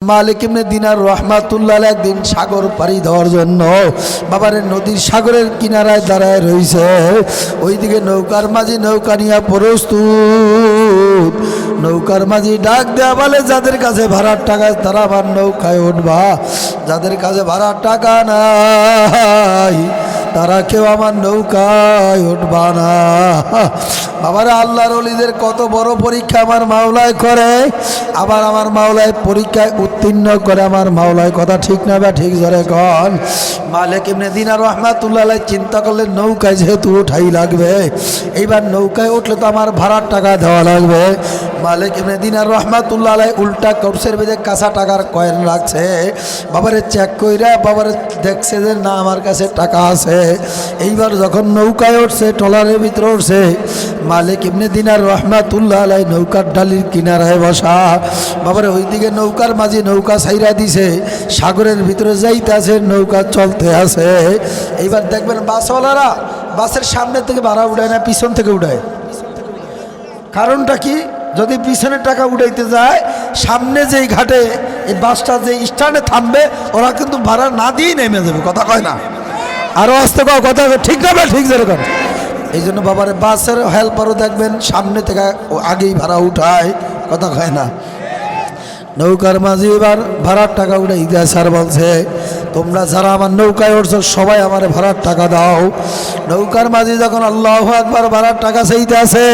মালিক ইবনে দিনার রাহমাতুল্লাহ আলাইহি একদিন সাগর পাড়ি দেওয়ার জন্য বাবারে নদীর সাগরের কিনারায় দাঁড়ায় রইছে। ওইদিকে নৌকার মাঝি নৌকা নিয়ে প্রস্তুত। নৌকার মাঝি ডাক দেয়া বলে, যাদের কাছে ভাড়ার টাকা তারা আমার নৌকায় উঠবা, যাদের কাছে ভাড়ার টাকা নাই তারা কেউ আমার নৌকায় উঠবা না। বাবারা, আল্লাহর ওলিদের কত বড় পরীক্ষা আমার মাওলায় করে, আবার আমার মাওলায় পরীক্ষায় উত্তীর্ণ করে আমার মাওলায়। কথা ঠিক না বা ঠিক জোরে কন। মালিক ইবনে দিনার রাহমাতুল্লাহ আলাইহি চিন্তা করলেন, নৌকায় যেহেতু উঠাই লাগবে, এইবার নৌকায় উঠলে তো আমার ভাড়ার টাকা দেওয়া লাগবে। মালিক ইবনে দিনার রাহমাতুল্লাহ আলাইহি উল্টা কবসের ভিতরে কাঁচা টাকার কয়েন রাখছে। বাবারে চেক কইরা বাবারে দেখছে যে না, আমার কাছে টাকা আছে। এইবার যখন নৌকায় উঠছে, ট্রলারের ভিতরে উঠছে, মালিক ইবনে দিনার রাহমাতুল্লাহ আলাইহি নৌকার ডালির কিনারায় বসা। বাবারে ওইদিকে নৌকার মাঝি নৌকা ছাইরা দিছে, সাগরের ভিতরে যাইতেছে, নৌকা চলতে আছে। এইবার দেখবেন বাসওয়ালারা বাসের সামনে থেকে ভাড়া উঠায় না, পিছন থেকে উঠায়। কারণটা কি? যদি পিছনের টাকা উঠাইতে যায়, সামনে যেই ঘাটে এই বাসটা যে স্ট্যান্ডে থামবে, ওরা কিন্তু ভাড়া না দিয়েই নেমে যাবে। কথা কয় না? আরও আসতে কয় কথা ঠিক না বা ঠিক যেরকম। এই জন্য বাবারে বাসের হেল্পারও দেখবেন সামনে থেকে আগেই ভাড়া উঠায়। কথা কয় না? নৌকার মাঝি এবার ভাড়ার টাকা উঠাই দেয়। স্যার বলছে, তোমরা যারা আমার নৌকায় উঠছো সবাই আমার ভাড়ার টাকা দাও। নৌকার মাঝি যখন আল্লাহু আকবার ভাড়ার টাকা চাইতে আছে,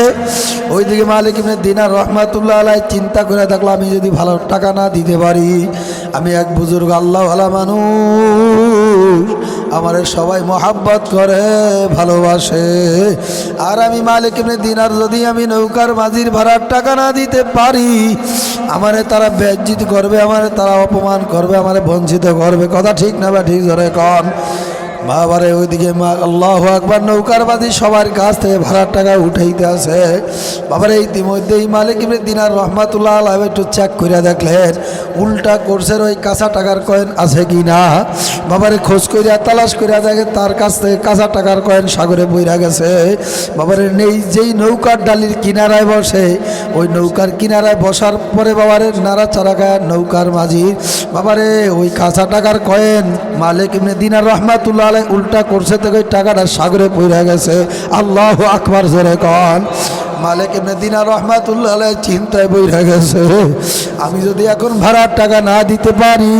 ওইদিকে মালিক ইবনে দিনার রাহমাতুল্লাহ আলাইহি চিন্তা করে দেখলো, আমি যদি ভালো টাকা না দিতে পারি, আমি এক বুজুর্গ আল্লাহওয়ালা মানুষ, আমারে সবাই মহাব্বত করে ভালোবাসে, আর আমি মালিক ইবনে দিনার যদি আমি নৌকার মাঝির ভাড়ার টাকা না দিতে পারি, আমারে তারা বেইজ্জতি করবে, আমারে তারা অপমান করবে, আমারে বঞ্চিত করবে। কথা ঠিক না বা ঠিক জোরে কন। বাবারে ওইদিকে আল্লাহু আকবার নৌকার মাঝি সবার কাছ থেকে ভাড়ার টাকা উঠাইতে আছে। বাবারে ইতিমধ্যেই মালিক ইবনে দিনার রাহমাতুল্লাহ আলাইহি একটু চেক করে দেখলেন উল্টা কোর্সের ওই কাঁচা টাকার কয়েন আছে কি না। বাবারে খোঁজ করিয়া তালাশ করিয়া দেখে তার কাছ থেকে কাঁচা টাকার কয়েন সাগরে বইরা গেছে। বাবারে নেই যেই নৌকার ডালির কিনারায় বসে, ওই নৌকার কিনারায় বসার পরে বাবারে নাড়াচাড়া গায়ে নৌকার মাঝি বাবারে ওই কাঁচা টাকার কয়েন মালিক ইবনে দিনার রাহমাতুল্লাহ আলাইহি উল্টা করছে থেকে ওই টাকাটা সাগরে পড়ে গেছে। আল্লাহু আকবার জোরে কন। মালিক ইবনে দিনার রাহমাতুল্লাহ আলাইহি চিন্তায় পড়ে গেছে, আমি যদি এখন ভাড়ার টাকা না দিতে পারি,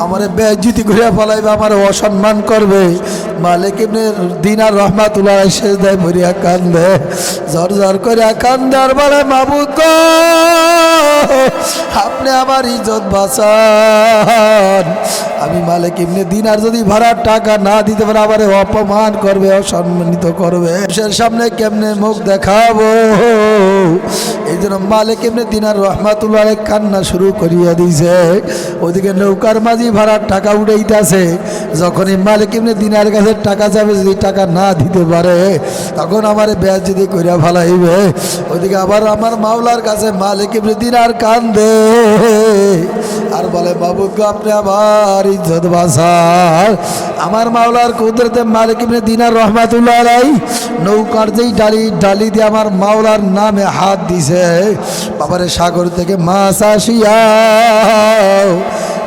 আমারে বেইজ্জতি করে ফেলাইবে, আমার অসম্মান করবে। মালিক ইবনে দিনার রাহমাতুল্লাহ আলাইহি সেজদায় পড়িয়া কান্দে, জর জর করে কান্দে আর বলে, মাবুদ গো, আপনি আমার ইজ্জত বাঁচান। আমি মালিক ইবনে দিনার যদি ভাড়ার টাকা না দিতে পারে, আমারে অপমান করবে, অসম্মানিত করবে, সে সামনে কেমনে মুখ দেখাবো। এই জন্য মালিক ইবনে দিনার রাহমাতুল্লাহ আলাইহি কান্না শুরু করিয়া দিয়েছে। ওদিকে নৌকার মাঝি ভাড়ার টাকা উঠাইতেছে। যখনই মালিক ইবনে দিনার কাছে টাকা যাবে, যদি টাকা না দিতে পারে, তখন আমারে বেইজ্জতি করিয়া ফেলাইবে। ওইদিকে আবার আমার মাওলার কাছে মালিক ইবনে দিনার কান্দে আর বলে, বাবু গো, আপনি আমার ইজ্জত বাঁচান। আমার মাওলার কুদরতে মালিক ইবনে দিনার রাহমাতুল্লাহ আলাইহি নৌকার যেই ডালি দিয়ে আমার মাওলার নামে হাত দিছে। বাবারে সাগর থেকে মাছ আসিয়া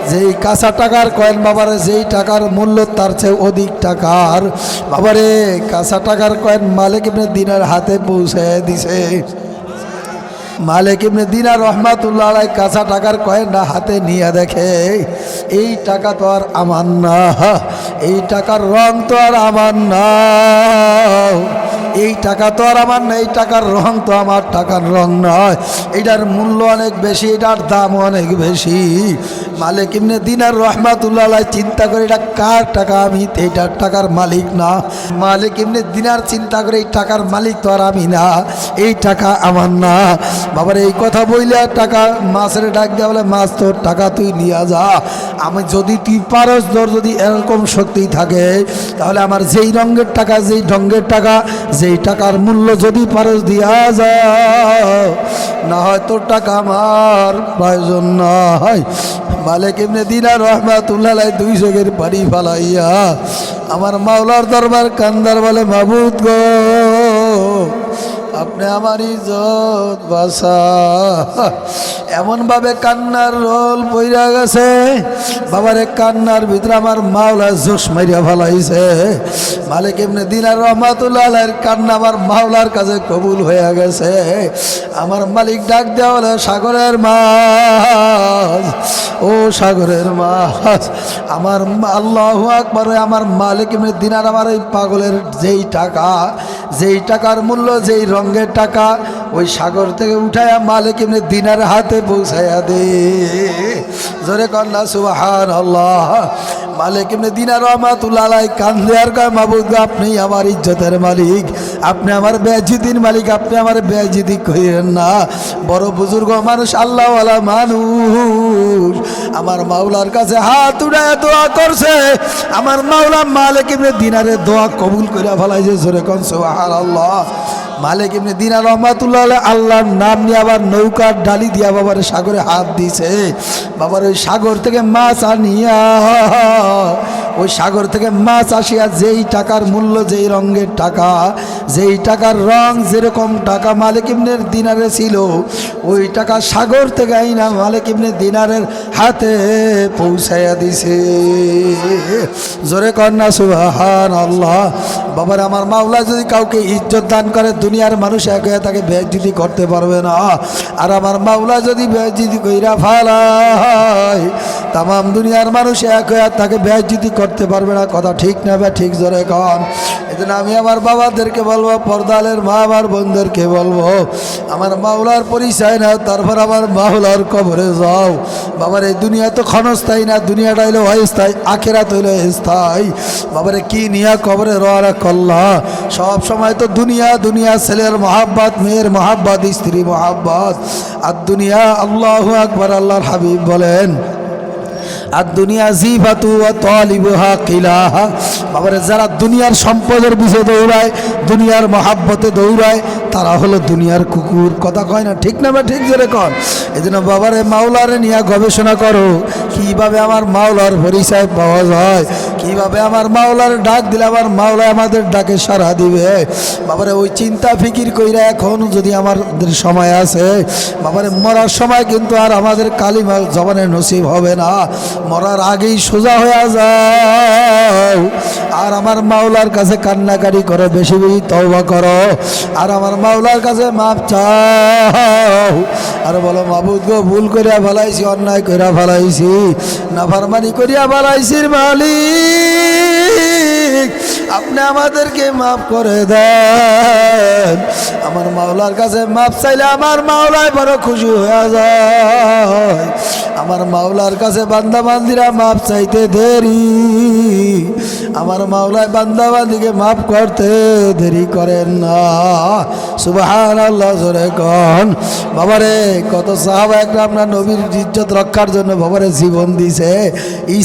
যেই কাঁচা টাকার কয়েন, বাবারে যেই টাকার মূল্য তার চেয়ে অধিক টাকার, বাবারে কাঁচা টাকার কয়েন মালিক ইবনে দিনার হাতে পৌঁছে দিছে। মালিক ইবনে দিনার রাহমাতুল্লাহ আলাইহি কাঁচা টাকার কয়েনটা হাতে নিয়ে দেখে, এই টাকা তো আর আমার না, এই টাকার রং তো আর আমার না, এই টাকা তো আর আমার না, এই টাকার রং তো আমার টাকার রং নয়, এটার মূল্য অনেক বেশি, এটার দাম অনেক বেশি। মালিক ইবনে দিনার রাহমাতুল্লাহ আলাইহি চিন্তা করে, এটা কার টাকা, আমি এইটার টাকার মালিক না। মালিক ইবনে দিনার চিন্তা করে, এই টাকার মালিক তো আর আমি না, এই টাকা আমার না। বাবার এই কথা বইলে টাকা মাছের ডাক দেওয়া বলে, মাছ তোর টাকা তুই নিয়ে যা, আমি যদি তুই পারস, তোর যদি এরকম শক্তি থাকে, তাহলে আমার যেই রঙের টাকা, যেই ঢঙ্গের টাকা, যেই টাকার মূল্য যদি পারস দিয়া যা, না হয় তোর টাকা আমার প্রয়োজন নয়। মালিক ইবনে দিনার রাহমাতুল্লাহ আলাইহি দুই চোখের পানি ফালাইয়া আমার মাওলার দরবার কান্দার বলে, মাবুদ গো, আপনি আমার ইজ্জত বাসা। এমনভাবে কান্নার রোল পইরা গেছে বাবারে, কান্নার ভিতরে আমার মাওলা জোশ মাইরা ফেলাইছে। মালিক ইবনে দিনার রহমাতুল্লাহ আলাইহির কান্না আমার মাওলার কাছে কবুল হয়ে গেছে। আমার মালিক ডাক দেওয়া হলো, সাগরের মাছ, ও সাগরের মাছ, আমার আল্লাহু আকবার। আমার মালিক ইবনে দিনার আমার এই পাগলের যেই টাকার মূল্য, যেই রঙের টাকা, ওই সাগর থেকে উঠায়া মালিক ইবনে দিনার হাতে পৌঁছায়া দে। জোরে কন্যা সুবহানাল্লাহ। মালিক ইবনে দিনার রহমাতুল্লাহ আলাইহি কান্দে আর কয়, মাবুদ আপনি আমার ইজ্জতের মালিক, আপনি আমার বেইজ্জতির মালিক, আপনি আমার বেইজ্জতি কইরেন না। বড় বুজুর্গ মানুষ, আল্লাহওয়ালা মানুষ, আমার মাওলার কাছে হাত উঠায় দোয়া করছে। আমার মাওলা মালিক ইবনে দিনারের দোয়া কবুল কইরা ফেলাইছে। জোরে কোন সুবহানাল্লাহ। মালিক ইবনে দিনার রহমাতুল্লাহ আলাইহি আল্লাহর নাম নিয়ে আবার নৌকার ডালি দিয়া বাবার সাগরে হাত দিছে। বাবার ওই সাগর থেকে মাছ আনিয়া, ওই সাগর থেকে মাছ আসিয়া যেই টাকার মূল্য, যেই রঙের টাকা, যেই টাকার রং যেরকম টাকা মালিক ইবনে দিনারে ছিল, ওই টাকা সাগর থেকে আইনা মালিক ইবনে দিনারের হাতে পৌঁছাইয়া দিছে। জোরে কন্যা সুবহানাল্লাহ। বাবার আমার মাওলা যদি কাউকে ইজ্জত দান করে, দুনিয়ার মানুষ এক হয়ে তাকে বেইজ্জতি করতে পারবে না। আর আমার মাওলা যদি বেইজ্জতি কইরা ফেলায়, তামাম দুনিয়ার মানুষ এক হয়ে তাকে বেইজ্জতি করতে পারবে না। কথা ঠিক না বে ঠিক? জোরে কন। এজন্য আমি আমার বাবাদেরকে বলবো, পর্দালের মা আমার বোনদেরকে বলবো, আমার মাওলার পরিচয় না, তারপর আমার মাওলার কবরে যাও। বাবার এই দুনিয়া তো ক্ষণস্থায়ী না, দুনিয়াটা হইলো অস্থায়ী, আখিরাত হইলো স্থায়ী। বাবারে কি নিয়া কবরে রওনা করলা? সব সময় তো দুনিয়া দুনিয়া, ছেলের মহাব্বত, মেয়ের মহাব্বত, স্ত্রী মহাব্বত। আর দুনিয়া, আল্লাহু আকবার। আল্লাহর হাবিব বলেন, আর দুনিয়া জিফাতু ওয়া তালিবুহা কিলাহা। বাবারে যারা দুনিয়ার সম্পদের পিছে দৌড়ায়, দুনিয়ার মহাব্বতে দৌড়ায়, তারা হলো দুনিয়ার কুকুর। কথা কয় না ঠিক না? বা ঠিক জোরে কন। এই জন্য বাবারে মাওলারে নিয়ে গবেষণা করো, কিভাবে আমার মাওলার পরিচয় পাওয়া যায়, কিভাবে আমার মাওলার ডাক দিলে আমার মাওলা আমাদের ডাকে সাড়া দিবে। বাবারে ওই চিন্তা ফিকির কইরা এখন যদি আমাদের সময় আছে, বাবারে মরার সময় কিন্তু আর আমাদের কালিমা জবানে নসিব হবে না। মরার আগেই সোজা হয়ে যাও আর আমার মাওলার কাছে কান্নাকাটি করো, বেশি বেশি তওবা করো, আর আমার মাওলার কাছে মাপ চাও। আর বলো, মাবুদ গো, ভুল করিয়া ফেলাইছি, অন্যায় করিয়া ফেলাইছি, নাফরমানি করিয়া ফেলাইছি মালিক, আপনি আমাদেরকে মাফ করে দেন। আমার মাওলার কাছে মাপ চাইলে আমার মাওলায় বড় খুশি হয়ে যায়। আমার মাওলার কাছে বান্দাবান্দিরা মাপ চাইতে দেরি, আমার মাওলায় বান্দাবান্দিকে মাফ করতে দেরি করেন না। সুবহানাল্লাহ। জোরে কন। বাবারে কত সাহাবা একরাম না নবীর ইজ্জত রক্ষার জন্য বাবারে জীবন দিছে,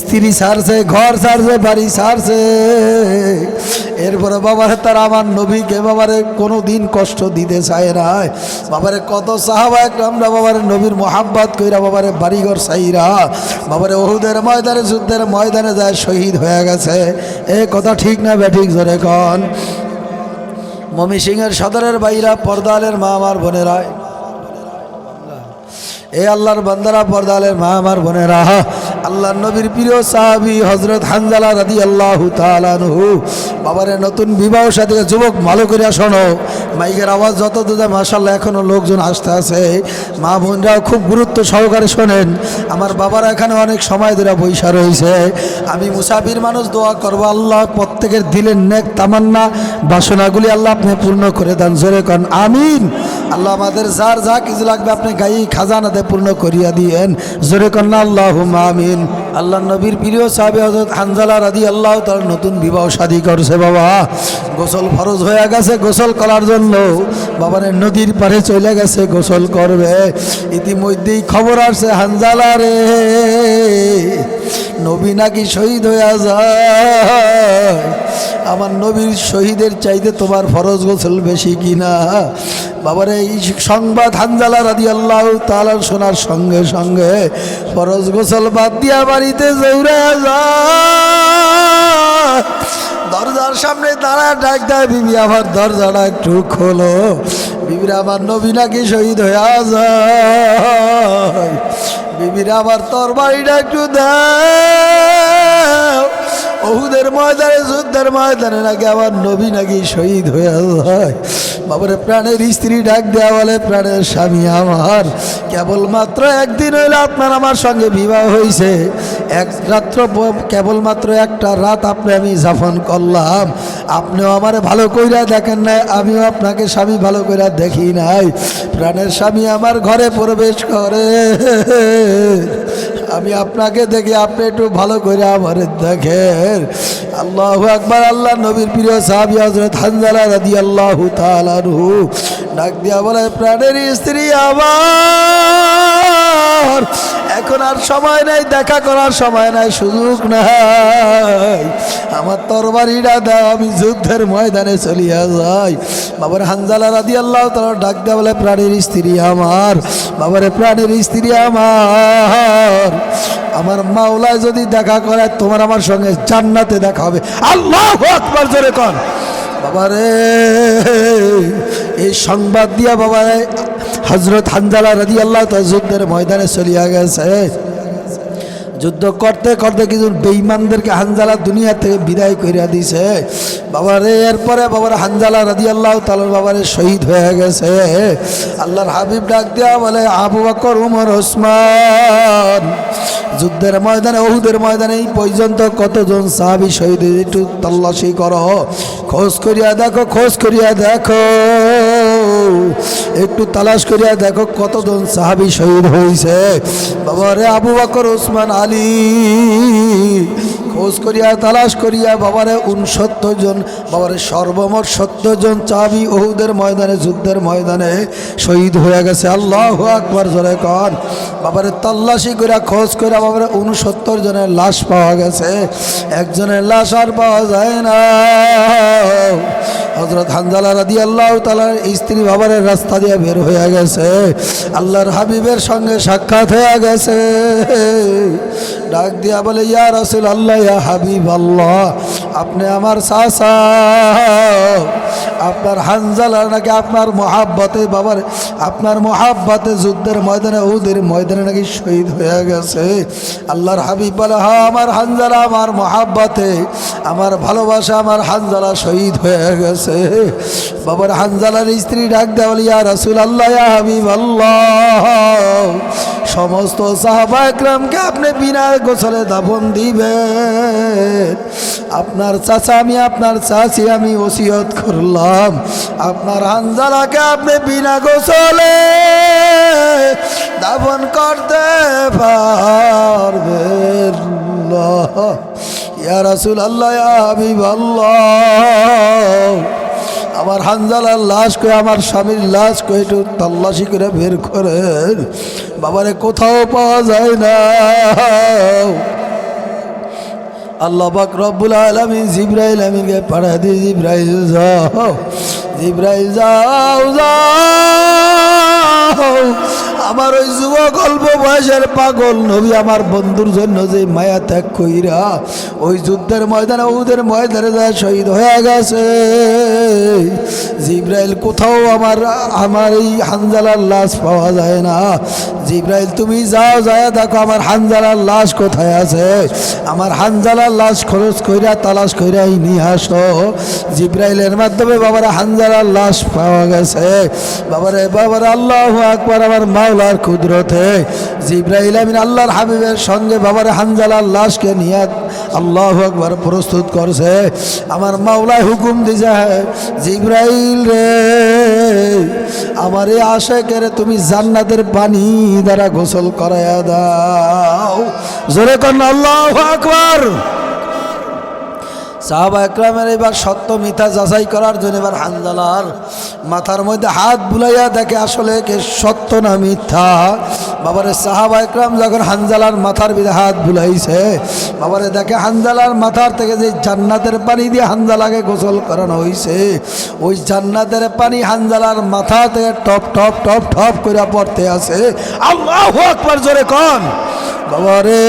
স্ত্রী ছাড়ছে, ঘর ছাড়ছে, বাড়ি ছাড়ছে। এরপরে বাবারে তারা আমার নবীকে বাবারে কোনো দিন কষ্ট দিতে চায় না। বাবারে কত সাহাবা একরামরা বাবারে নবীর মোহাব্বত কইরা বাবারে বাড়িঘর চাইরা বাবারে ওহুদের ময়দানে, যুদ্ধের ময়দানে যায় শহীদ হয়ে গেছে। এ কথা ঠিক না বেঠিক? জোরে কন। ময়মনসিংহের সদরের বাইরা, পর্দালের মা আমার বোনেরা, এ আল্লাহর বান্দারা, পর্দালের মা আমার বোনেরা, আল্লাহর নবীর প্রিয় সাহাবী হযরত হানজালা রাদিয়াল্লাহু তাআলা আনহু বাবারে নতুন বিবাহ সাথী। যুবক ভালো করে শোনো, মাইকের আওয়াজ যত দূরে মাশাআল্লাহ এখনো লোকজন আসতে আছে, মা বোনরাও খুব গুরুত্ব সহকারে শোনেন। আমার বাবারা এখানে অনেক সময় ধরে বৈশা রয়েছে। আমি মুসাফির মানুষ, দোয়া করবো আল্লাহ প্রত্যেকের দিলের নেক তামান্না বাসনাগুলি আল্লাহ আপনি পূর্ণ করে দেন। জোরে কন আমিন। আল্লাহ আমাদের যার যা কিছু লাগবে আপনি গায়ে খাজানাতে পূর্ণ করিয়া দিয়েন। জোরে কন্যা আল্লাহুম্মা আমিন। আল্লাহ নবীর প্রিয় সাহাবী হযরত হানজালা রাদিয়াল্লাহু তাআলা নতুন বিবাহ শাদী করছে। বাবা গোসল ফরজ হয়ে গেছে, গোসল করার জন্য বাবারে নদীর পাড়ে চলে গেছে, গোসল করবে। ইতিমধ্যেই খবর আসছে, হানজালা রে, নবী নাকি শহীদ হয়ে যায়। আমার নবীর শহীদের চাইতে তোমার ফরজ গোসল বেশি কিনা? বাবারে এই সংবাদ হানজালা রাদিয়াল্লাহু তাআলা শোনার সঙ্গে সঙ্গে ফরজ গোসল বাদ দিয়া বাড়িতে দৌড়ে যায়। দরজার সামনে দাঁড়ায় ডাক দেয়, বিবি আমার দরজাটা একটু খোলো। বিবিরা আমার নবী নাকি শহীদ হয়ে যায়, বিবিরা আমার তরবারিটা একটু দাও, ওহুদের ময়দানে যুদ্ধের ময়দানে নাকি আমার নবী নাকি শহীদ হয়ে যায়। বাবারে প্রাণের স্ত্রী ডাক দেওয়া বলে, প্রাণের স্বামী আমার, কেবলমাত্র একদিন হইলে আপনার আমার সঙ্গে বিবাহ হয়েছে, এক রাত্র কেবলমাত্র একটা রাত আপনি আমি যাপন করলাম, আপনিও আমারে ভালো কইরা দেখেন নাই, আমিও আপনাকে স্বামী ভালো কইরা দেখি নাই। প্রাণের স্বামী আমার ঘরে প্রবেশ করে, আমি আপনাকে দেখি, আপনি একটু ভালো করে আমার দেখেন। আল্লাহু আকবার। আল্লাহ নবীর প্রিয় সাহাবী হযরত হানজালা রাদিয়াল্লাহু তাআলা আনহু ডাক দিয়া বলে, প্রাণের স্ত্রী আমার, এখন আর সময় নাই, দেখা করার সময় নাই, সুযোগ নাই, আমার তরবারিটা দাও, আমি যুদ্ধের ময়দানে চলিয়া যাই। বাবার হানজালা রাদিয়াল্লাহু তাআলা ডাক দিয়া বলে, প্রাণের স্ত্রী আমার, বাবারে প্রাণের স্ত্রী আমার, আমার মাওলায় যদি দেখা করে তোমার আমার সঙ্গে জান্নাতে দেখা হবে। আল্লাহু আকবার, জোরে কর। বাবারে এই সংবাদ দিয়া বাবারে হযরত হানজালা রাদিয়াল্লাহু তাআলা যুদ্ধের ময়দানে চলিয়া গেছে। যুদ্ধ করতে করতে কিছু বেঈমানদেরকে হানজালা দুনিয়া থেকে বিদায় করিয়া দিছে। বাবারে এরপরে বাবার হানজালা রাদিয়াল্লাহু তাআলা বাবারে শহীদ হয়ে গেছে। আল্লাহর হাবিব ডাক দেওয়া বলে, আবু বকর, উমর, ওসমান, যুদ্ধের ময়দানে ওহুদের ময়দানে এই পর্যন্ত কতজন সাহাবী শহীদ হয়েছে একটু তল্লাশি করো, খোঁজ করিয়া দেখো, খোঁজ করিয়া দেখো, একটু তালাশ করিয়া দেখো কতজন সাহাবী শহীদ হয়েছে। বাবারে আবু বকর, ওসমান, আলী, খোঁজ করিয়া তালাশ করিয়া বাবারে 69 জন, বাবারে সর্বমোট 70 জন সাহাবী ওহুদের ময়দানে যুদ্ধের ময়দানে শহীদ হয়ে গেছে। আল্লাহু আকবার, জোরে কর। বাবারে তল্লাশি করিয়া খোঁজ করিয়া বাবারে 69 জনের লাশ পাওয়া গেছে, একজনের লাশ আর পাওয়া যায় না। হযরত হানজালা রাদিয়াল্লাহু তাআলার স্ত্রী বাবারে রাস্তা দিয়ে বের হয়ে গেছে, আল্লাহর হাবিবের সঙ্গে সাক্ষাৎ হয়ে গেছে। ডাক দিয়া বলে, ইয়া রাসূলুল্লাহ, ইয়া হাবিবাল্লাহ, আপনি আমার চাচা, আপনার হানজালা নাকি আপনার মহাব্বতে বাবার আপনার মহাব্বতে যুদ্ধের ময়দানে উহুদের ময়দানে নাকি শহীদ হয়ে গেছে। আল্লাহর হাবিব বলে, হ্যাঁ আমার হানজালা আমার মহাব্বতে, আমার ভালোবাসা, আমার হানজালা শহীদ হয়ে গেছে। বাবার হানজালার স্ত্রী ডাক দেওয়া বলে, ইয়া রাসূলুল্লাহ, ইয়া হাবিবাল্লাহ, সমস্ত সাহাবা একরামকে আপনি বিনা গোসলে দাফন দিবেন। আপনার চাচা আমি, আপনার চাচি আমি ওসিয়ত করলাম, আপনার হানজালাকে আপনি বিনা গোসলে দাফন করতে পারবেন না। ইয়া রাসূলুল্লাহ, ইয়া হাবিবাল্লাহ, আমার হানজালার লাশ কই, আমার স্বামীর লাশ কই, একটু তল্লাশি করে বের করেন। বাবারে কোথাও পাওয়া যায় না। আল্লাহ পাক রব্বুল আলামিন জিবরাইল আমিনকে পাঠিয়ে দিয়ে, জিবরাইল যাও, জিবরাইল যাও, যাও, আমার ওই যুবক অল্প বয়সের পাগল নবী আমার বন্ধুর জন্য যে মায়া ত্যাগ কইরা ওই যুদ্ধের ময়দানে উহুদের ময়দানে যা শহীদ হয়ে গেছে, জিবরাইল কোথাও আমার এই হানজালার লাশ পাওয়া যায় না। জিবরাইল তুমি যাও, যায় দেখো আমার হানজালার লাশ কোথায় আছে, আমার হানজালার লাশ খরচ কইরা তালাশ কইরাই নিয়ে আসো। জিবরাইলের মাধ্যমে বাবার হানজালার লাশ পাওয়া গেছে। বাবারে আল্লাহু আকবার, আমার মাওলার কুদরতে জিবরাইল আমিন আল্লাহর হাবিবের সঙ্গে বাবার হানজালার লাশকে নিয়ে আল্লাহু আকবার প্রস্তুত করছে। আমার মাওলায় হুকুম দিছে, জিবরাইল রে, আমার এই আশিকের তুমি জান্নাতের পানি দ্বারা গোসল করায়া দাও। জোরে কর আল্লাহু আকবার। সাহাবা একরামের এবার সত্য মিথ্যা যাচাই করার জন্য এবার হানজালার মাথার মধ্যে হাত বুলাইয়া দেখে আসলে কে সত্য না মিথ্যা। বাবারে সাহাবা একরাম যখন হানজালার মাথার ভিতরে হাত বুলাইছে, বাবারে দেখে হানজালার মাথার থেকে যে জান্নাতের পানি দিয়ে হানজালাকে গোসল করানো হয়েছে, ওই জান্নাতের পানি হানজালার মাথা থেকে টপ টপ টপ টপ করে পড়তে আছে। আল্লাহু আকবার, জোরে কোন। বাবারে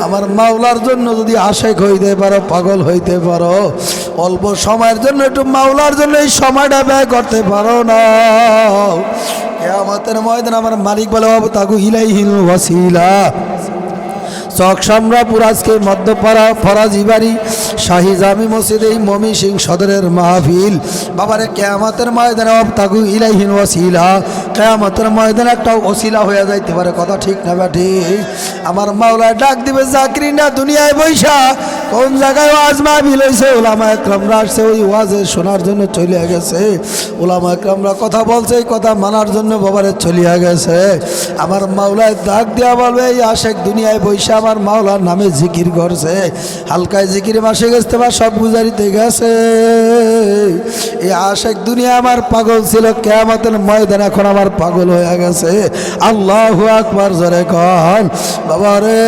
আমার মাওলার জন্য যদি আশেক হইতে পারো, পাগল হইতে পারো, অল্প সময়ের জন্য একটু মাওলার জন্য এই সময়টা ব্যয় করতে পারো না। কিয়ামতের ময়দানে আমার মালিক বলে তাকু ইলাইহিল ওয়াসিলা। চক সামরাপুর আজকে মধ্যপাড়া ফরাজি বাড়ি শাহী জামি মসজিদ এই মমি সিং সদরের মাহফিল। বাবারে কিয়ামতের ময়দানে তাকু ইলাইহিল ওয়াসিলা, কিয়ামতের ময়দানে একটা ওসিলা হয়ে যাইতে পারে। কথা ঠিক না বা ঠিক? আমার মাওলা ডাক দিবে জাকির না দুনিয়ায় বৈশা কোন জায়গায় ওয়াজ মাহফিল হইছে, উলামা একরামরা আসছে ওই ওয়াজে শোনার জন্য চলে গেছে। উলামা একরামরা কথা বলছে এই কথা মানার জন্য বাবারে চলিয়া গেছে। আমার মাওলায় ডাক দেওয়া বলবে এই আশেক দুনিয়ায় বৈশা আমার মাওলার নামে জিকির করছে, হালকায় জিকির মাসে গেছে বা সব গুজারিতে গেছে। এই আশেক দুনিয়া আমার পাগল ছিল, কিয়ামতের ময়দানে এখন আমার পাগল হয়ে গেছে। আল্লাহু আকবার জোরে কন বাবারে।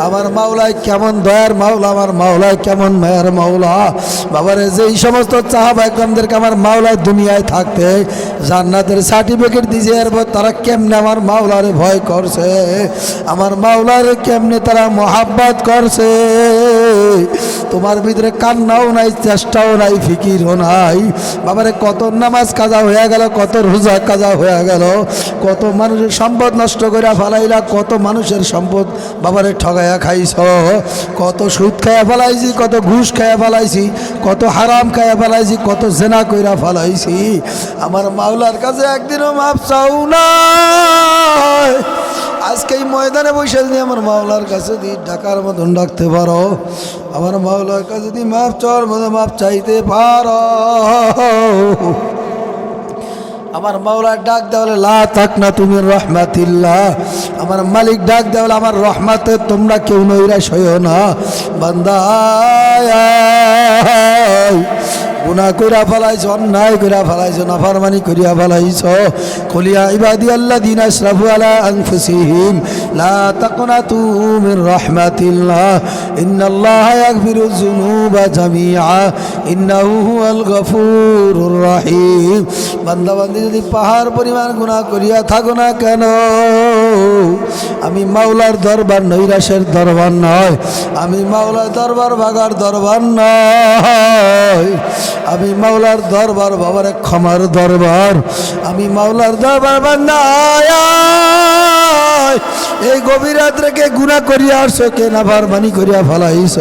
আমার মাওলায় কেমন দয়ার মাওলা, আমার মাওলায় কেমন মায়ার মাওলা। বাবারে যেই সমস্ত সাহাবা একরামদেরকে আমার মাওলায় দুনিয়ায় থাকতে জান্নাতের সার্টিফিকেট দিয়েছে, এরপর তারা কেমনে আমার মাওলারে ভয় করছে, আমার মাওলারে কেমনে তারা মোহাব্বত করছে। তোমার ভিতরে কান্নাও নাই, চেষ্টাও নাই, ফিকিরও নাই। বাবারে কত নামাজ কাজা হয়ে গেল, কত রোজা কাজা হয়ে গেল, কত মানুষের সম্পদ নষ্ট করে ফেলাইলা, কত মানুষের সম্পদ বাবারে ঠগাইয়া খাইছ, কত সুদ খাইয়া ফেলাইছি, কত ঘুষ খাইয়া ফেলাইছি, কত হারাম খাইয়া ফেলাইছি, কত জেনা কইরা ফেলাইছি। আমার মাওলার কাছে একদিনও মাপ চাও না। আজকে এই ময়দানে বসে যদি আমার মাওলার কাছে যদি ডাকার মতন ডাকতে পারো, আমার মাওলার কাছে যদি মাপ চাওয়ার মতো মাপ চাইতে পারো, আমার মাওলার ডাক দেওয়ালে লা তাকনা তুমি রহমাতিল্লাহ। আমার মালিক ডাক দেওয়ালে আমার রহমাতে তোমরা কেউ নৈরাশ হইও না। বান্দা গুনাহ কইরা ফেলাইছো, অন্যায় কইরা ফেলাইছো, নাফরমানি করিয়া ফেলাইছো। কুলিয়া ইবাদিয়াল্লাযিনা আসরাফু আলা আনফুসিহিম লা তাকনাতু মির রাহমাতিল্লাহ ইন্নাল্লাহা ইয়াগফিরুয যুনুবা জামিআ ইন্নাহু হুয়াল গফুরুর রহিম। বান্দা বান্দি যদি পাহাড় পরিমাণ গুনাহ করিয়া থাকো না কেন, আমি মাওলার দরবার নৈরাশের দরবার নয়, আমি মাওলার দরবার ভাগার দরবার নয়, আমি মাওলার দরবার বাবার ক্ষমার দরবার, আমি মাওলার দরবার বান্দা। এই গভীর রাত রেখে গুনাহ করিয়া আসছো, কে নাফরমানি করিয়া ফেলাইছ।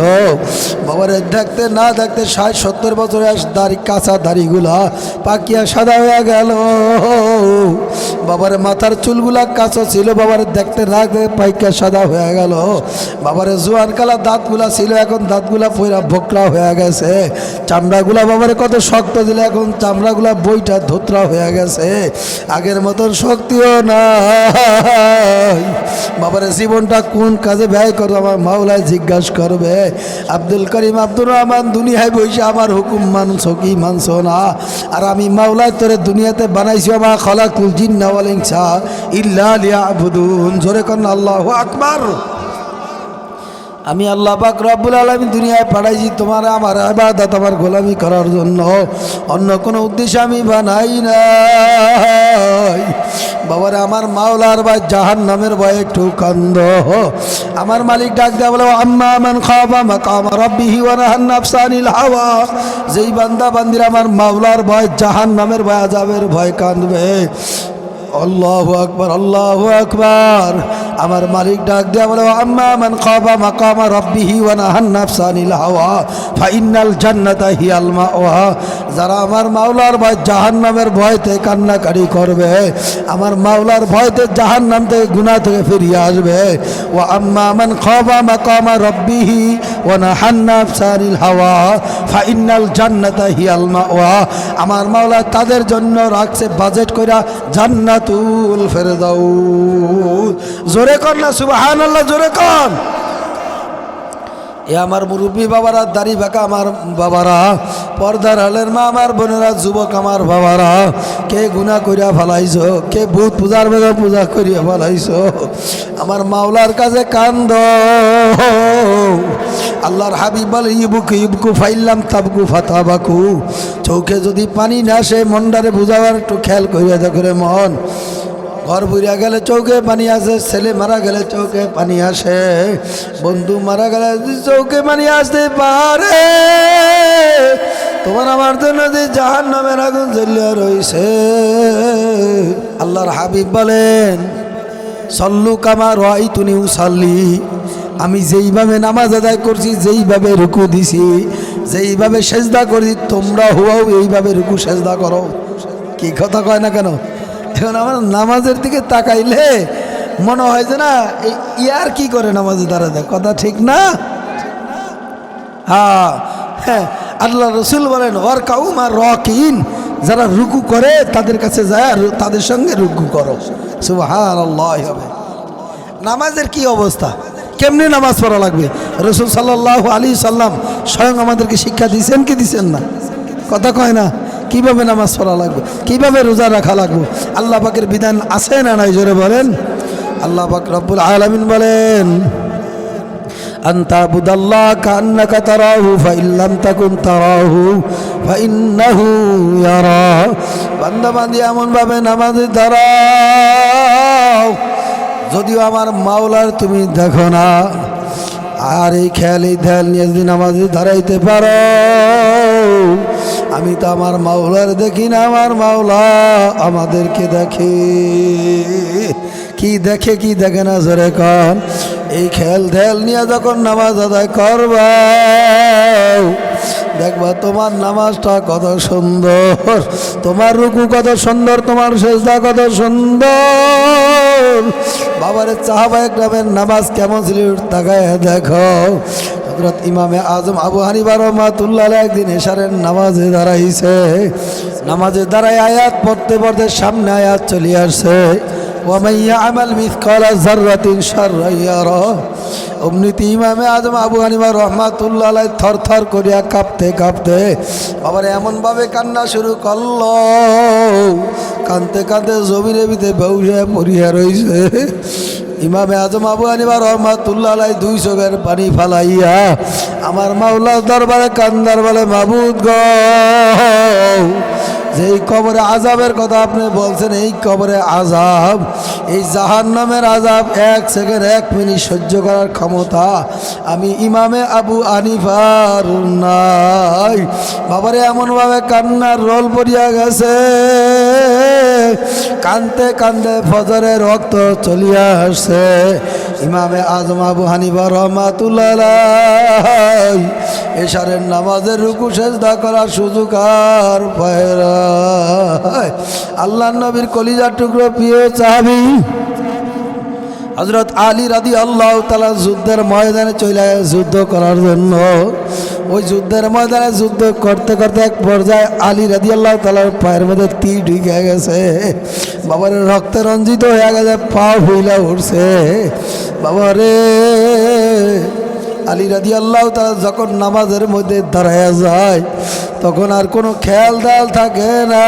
বাবারে দেখতে না দেখতে 60-70 বছরে দাড়ি, কাঁচা দাড়িগুলা পাকিয়া সাদা হয়ে গেল। বাবারে মাথার চুলগুলা কাঁচা ছিল, বাবারে দেখতে না দেখতে পাইকা সাদা হয়ে গেল। বাবারে জোয়ান কালা দাঁতগুলা ছিল, এখন দাঁতগুলা পয়রা বকরা হয়ে গেছে। চামড়াগুলা বাবারে কত শক্ত ছিল, এখন চামড়াগুলা বইটা ধোতরা হয়ে গেছে। আগের মতন শক্তিও নাই। বাবারে জীবনটা কোন কাজে ব্যয় করো আমার মাওলায় জিজ্ঞাসা করবে। আব্দুল করিম আব্দুর রহমান দুনিয়ায় বসে আমার হুকুম মানছো কি মানছো না? আর আমি মাওলায় তোরে দুনিয়াতে বানাইছি, আমার খালাকুল জিন্না ওয়াল ইনসা ইল্লা লিয়াবুদুন। জোরে কর আল্লাহু আকবার। আমি আল্লাহ পাক রব্বুল আলামিন দুনিয়ায় পাঠাইছি তোমার আমার ইবাদত, আমার গোলামি করার জন্য, অন্য কোনো উদ্দেশ্যে আমি বানাই নাই। বাবারে আমার মাওলার ভয়, জাহান্নামের ভয় একটু কান্দ। আমার মালিক ডাক দেয়া বলে আম্মা মান খাফা মাকাম রাব্বিহি ওয়া নাহান নাফসা আনিল হাওয়া। যেই বান্দা বান্দিরা আমার মাওলার ভয়, জাহান্নামের ভয়, আযাবের ভয় কাঁদবে। আল্লাহু আকবার, আল্লাহু আকবার। আমার মালিক ডাক দেয়া বলে আম্মা মান খাফা মাকাম রাব্বিহি ওয়া নাহান নাফসা আনিল হাওয়া ফাইন্নাল জান্নাতা হিয়াল মাওয়া। যারা আমার মাওলার ভয়, জাহান্নামের ভয়তে কান্নাকারি করবে, আমার মাওলার ভয়তে জাহান্নাম থেকে, গুনাহ থেকে ফিরিয়ে আসবে। ওয়া আম্মা মান খাফা মাকাম রাব্বিহি ওয়া নাহান নাফসা আনিল হাওয়া ফাইন্নাল জান্নাতা হিয়াল মাওয়া। আমার মাওলা তাদের জন্য রাখছে বাজেট কইরা জান্নাতুল ফেরদাউস। জোরে কর না সুবহানাল্লাহ, জোরে কর। এ আমার মুরব্বী বাবারা, দাড়ি বাঁকা আমার বাবারা, পর্দার আলের মা আমার বোনেরা, যুবক আমার বাবারা, কে গুনাহ করিয়া ফেলাইছ, কে ভূত পূজার বেলা পূজা করিয়া ফেলাইছ, আমার মাওলার কাছে কান্দ। আল্লাহর হাবিব বলে ইবুকু ইবুকু ফাইল্লাম তাবকু ফাতাবাকু। চোখে যদি পানি না আসে, মনটারে বুঝাবার একটু খেয়াল করিয়া দেখো রে মন। ঘর বুড়িয়া গেলে চৌকে পানি আসে, ছেলে মারা গেলে চৌকে পানি আসে, বন্ধু মারা গেলে চৌকে পানি আসতে পারে। তোমার আমার জন্য যে জাহান্নামের আগুন জ্বলিয়া রইছে। আল্লাহর হাবিব বলেন, সল্লু কামা রাআইতুনি উসাল্লি, আমি যেইভাবে নামাজ আদায় করছি, যেইভাবে রুকু দিছি, যেইভাবে সেজদা করি, তোমরা হুয়াও এইভাবে রুকু সেজদা করো। কি কথা কয় না কেন? এখন আমার নামাজের দিকে তাকাইলে মনে হয় যে না ইয়ার কি করে নামাজে দাঁড়াতে, কথা ঠিক না? হ্যাঁ হ্যাঁ, আল্লাহ রসুল বলেন ওর কাউমা রকিন, যারা রুকু করে তাদের কাছে যায় আর তাদের সঙ্গে রুকু করো। সুবহানাল্লাহ। হবে নামাজের কি অবস্থা, কেমনি নামাজ পড়া লাগবে? রসুল সাল্লাল্লাহু আলাইহি সাল্লাম স্বয়ং আমাদেরকে শিক্ষা দিয়েছেন কি দিচ্ছেন না? কথা কয় না? কিভাবে নামাজ পড়া লাগবে, কিভাবে রোজা রাখা লাগবে, আল্লাহ পাকের বিধান আছে না নাই? জোরে বলেন। আল্লাহ পাক রব্বুল আলামিন বলেন, আনতা বুদাল্লাহ কান্নাকা তারাহু ফাইল্লাম তাকুন তারাহু ফাইন্নাহু ইয়ারা। বান্দা বান্দি এমন ভাবে নামাজে দাঁড়াও যদিও আমার মাওলার তুমি দেখো না। আর এই খেয়াল এই ধ্যান নিয়ে যদি নামাজে দাঁড়াইতে পারো, আমি তো আমার মাওলার দেখি না, আমার মাওলা আমাদেরকে দেখে। কি দেখে কি দেখে না জোরে কন? এই খেয়াল ধ্যাল নিয়ে যখন নামাজ আদায় করবা, দেখবা তোমার নামাজটা কত সুন্দর, তোমার রুকু কত সুন্দর, তোমার সেজদা কত সুন্দর। বাবারে সাহাবায়ে কেরামের নামাজ কেমন ছিল তাকায় দেখো। হযরত ইমামে আজম আবু হানিফা রাহমাতুল্লাহ আলাইহি একদিন এশারের নামাজে দাঁড়াইছে। নামাজে দাঁড়ায় আয়াত পড়তে পড়তে সামনে আয়াত চলে আসছে, ওয়া মান ইয়ামাল মিসকালা যাররাতিন শাররান ইয়ারা। অমনিতি ইমামে আজম আবু হানিফা রাহমাতুল্লাহ আলাইহি থরথর করিয়া কাঁপতে কাঁপতে বাবারে এমনভাবে কান্না শুরু করলো, কাঁদতে কাঁদতে জমিনের ভিতরে বেহুশ পড়িয়া রইছে। ইমামে আজম আবু হানিফা রাহমাতুল্লাহ আলাইহি দুই চোখের পানি ফালাইয়া আমার মাওলার দরবারে কান্দার বলে, মাবুদ গো, যেই কবরে আযাবের কথা আপনি বলছেন, এই কবরে আযাব, এই জাহান্নামের আযাব 1 সেকেন্ড 1 মিনিট সহ্য করার ক্ষমতা আমি ইমামে আবু হানিফার নাই। বাবারে এমনভাবে কান্নার রোল পড়িয়া গেছে, কান্দতে কান্দতে ফজরের রক্ত চলিয়া আসছে। ইমামে আজম আবু হানিফা রাহমাতুল্লাহ আলাইহি এশারের নামাজের রুকু সেজদা করার সুযোগ আর পায় না। আল্লাহর নবীর কলিজার টুকরো প্রিয় সাহাবী হযরত আলী রাদিয়াল্লাহু তাআলা যুদ্ধের ময়দানে চলে যুদ্ধ করার জন্য। ওই যুদ্ধের ময়দানে যুদ্ধ করতে করতে এক পর্যায়ে আলী রাদিয়াল্লাহু তাআলার পায়ের মধ্যে তীর ঢুকে গেছে। বাবারে রক্তে রঞ্জিত হয়ে গেছে, পা ফুলে উঠছে। বাবারে আলী রাদিয়াল্লাহু তাআলা যখন নামাজের মধ্যে দাঁড়ায়া যায় তখন আর কোনো খেয়াল দাল থাকে না।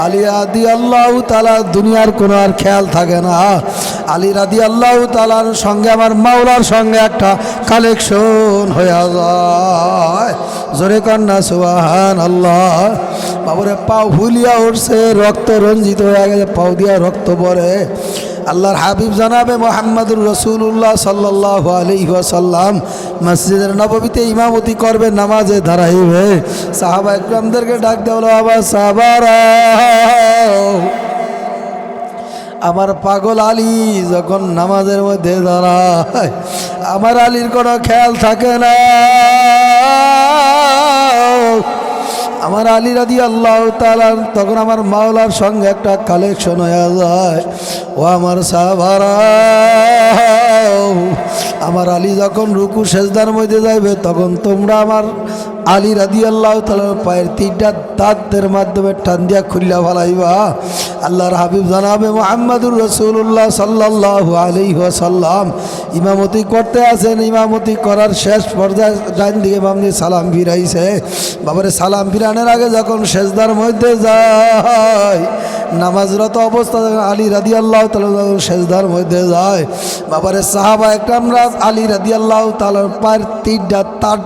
আলী রাদিয়াল্লাহু তাআলা দুনিয়ার কোনো আর খেয়াল থাকে না। আলী রাদিয়াল্লাহু তাআলার সঙ্গে আমার মাওলার সঙ্গে একটা কালেকশন হয়ে যায়। জোরে কান্না সুবহানাল্লাহ। বাবারে পাও ফুলিয়া উঠছে, রক্ত রঞ্জিত হয়ে গেছে, পাও দিয়া রক্ত পড়ে। আল্লাহর হাবিব জানাবে মুহাম্মদুর রাসূলুল্লাহ সাল্লাল্লাহু আলাইহি ওয়াসাল্লাম মসজিদের নববীতে ইমামতি করবে, নামাজে দাঁড়াইবে। সাহাবায়ে কেরামদেরকে ডাক দেওয়া হলো, আবার সাহাবারা, আমার পাগল আলী যখন নামাজের মধ্যে দাঁড়ায় আমার আলীর কোনো খেয়াল থাকে না। আমার আলী রাদিয়াল্লাহু তাআলা তখন আমার মাওলার সঙ্গে একটা কালেকশন হয়ে যায়। ও আমার সাহাবারা, আমার আলী যখন রুকু সেজদার মধ্যে যাইবে তখন তোমরা আমার আলী রাদিয়াল্লাহু তাআলার পায়ের তিনটা দাঁতের মাধ্যমে টান দিয়া খুলিয়া ফেলাইবা। আল্লাহর হাবিব জানাবে মুহাম্মদুর রাসূলুল্লাহ সাল্লাল্লাহু আলাইহি ওয়াসাল্লাম ইমামতি করতে আছেন। ইমামতি করার শেষ পর্যায়ে ডান দিকে বাম দিকে সালাম ফিরাইছে। বাবারে সালাম ফিরানোর আগে যখন সেজদার মধ্যে যায়, নামাজরত অবস্থা যখন আলী রাদিয়াল্লাহু তাআলা যখন সেজদার মধ্যে যায়, বাবারে সাহাবায়ে কেরামরা আলী রাদিয়াল্লাহু তাআলার পায়ের তিনটা দাঁত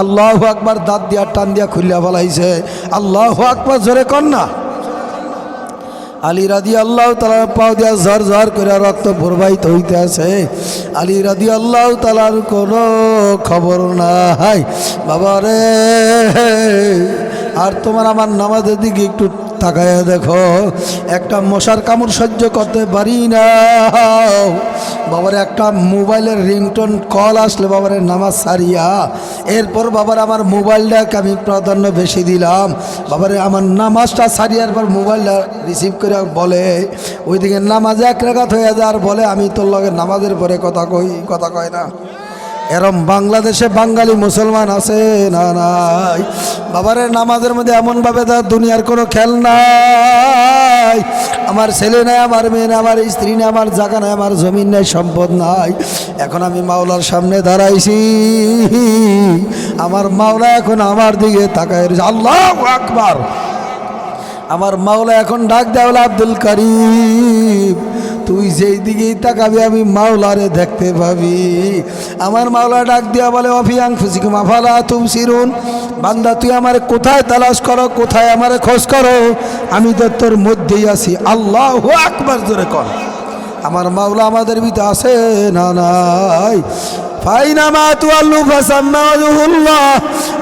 আল্লাহু আকবার দাঁত দিয়া টান দিয়া খুলিয়া ফেলাইছে। আল্লাহু আকবার জোরে কর না। আলী রাদিয়াল্লাহু তাআলার পাও দিয়া ঝরঝর করে রক্ত প্রবাহিত হইতে আছে। আলী রাদিয়াল্লাহু তাআলার কোনো খবর নাই বাবা রে। আর তোমার আমার নামাজের দিকে একটু তাকায়া দেখো, একটা মশার কামড় সহ্য করতে পারি না বাবারে। একটা মোবাইলের রিংটোন কল আসলে বাবারে নামাজ সারিয়া এরপর বাবার আমার মোবাইলটাকে আমি প্রাধান্য বেশি দিলাম বাবারে। আমার নামাজটা সারিয়ার পর মোবাইলটা রিসিভ করে বলে ওইদিকে নামাজ এক রাকাত হয়ে যায় আর বলে আমি তোর লগে নামাজের পরে কথা কয় না। এরম বাংলাদেশে বাঙালি মুসলমান আছে না? নাই বাবারে। নামাজের মধ্যে এমনভাবে তার দুনিয়ার কোনো খেল নাই। আমার ছেলে নাই, আমার মেয়ে নাই, আমার স্ত্রী নেই, আমার জায়গা নাই, আমার জমিন নাই, সম্পদ নাই। এখন আমি মাওলার সামনে দাঁড়াইছি, আমার মাওলা এখন আমার দিকে তাকায় রয়েছে। আল্লাহু আকবার। আমার মাওলা এখন ডাক দেওয়া আব্দুল করিম, তুই যেই দিকেই তাকাবি আমি মাওলারে দেখতে পাবি। আমার মাওলা ডাক দিয়া বলে অফি আনফুসিকুম আফালা তুবসিরুন, বান্দা তুই আমার কোথায় তালাশ করো, কোথায় আমারে খোঁজ করো, আমি তো তোর মধ্যেই আছি। আল্লাহু আকবার জোরে কর। আমার মাওলা আমাদের ভিতরে আছে না? নাই। ফাইনামা তুআল্লু ফাসাম্মা ওয়াজহুল্লাহ।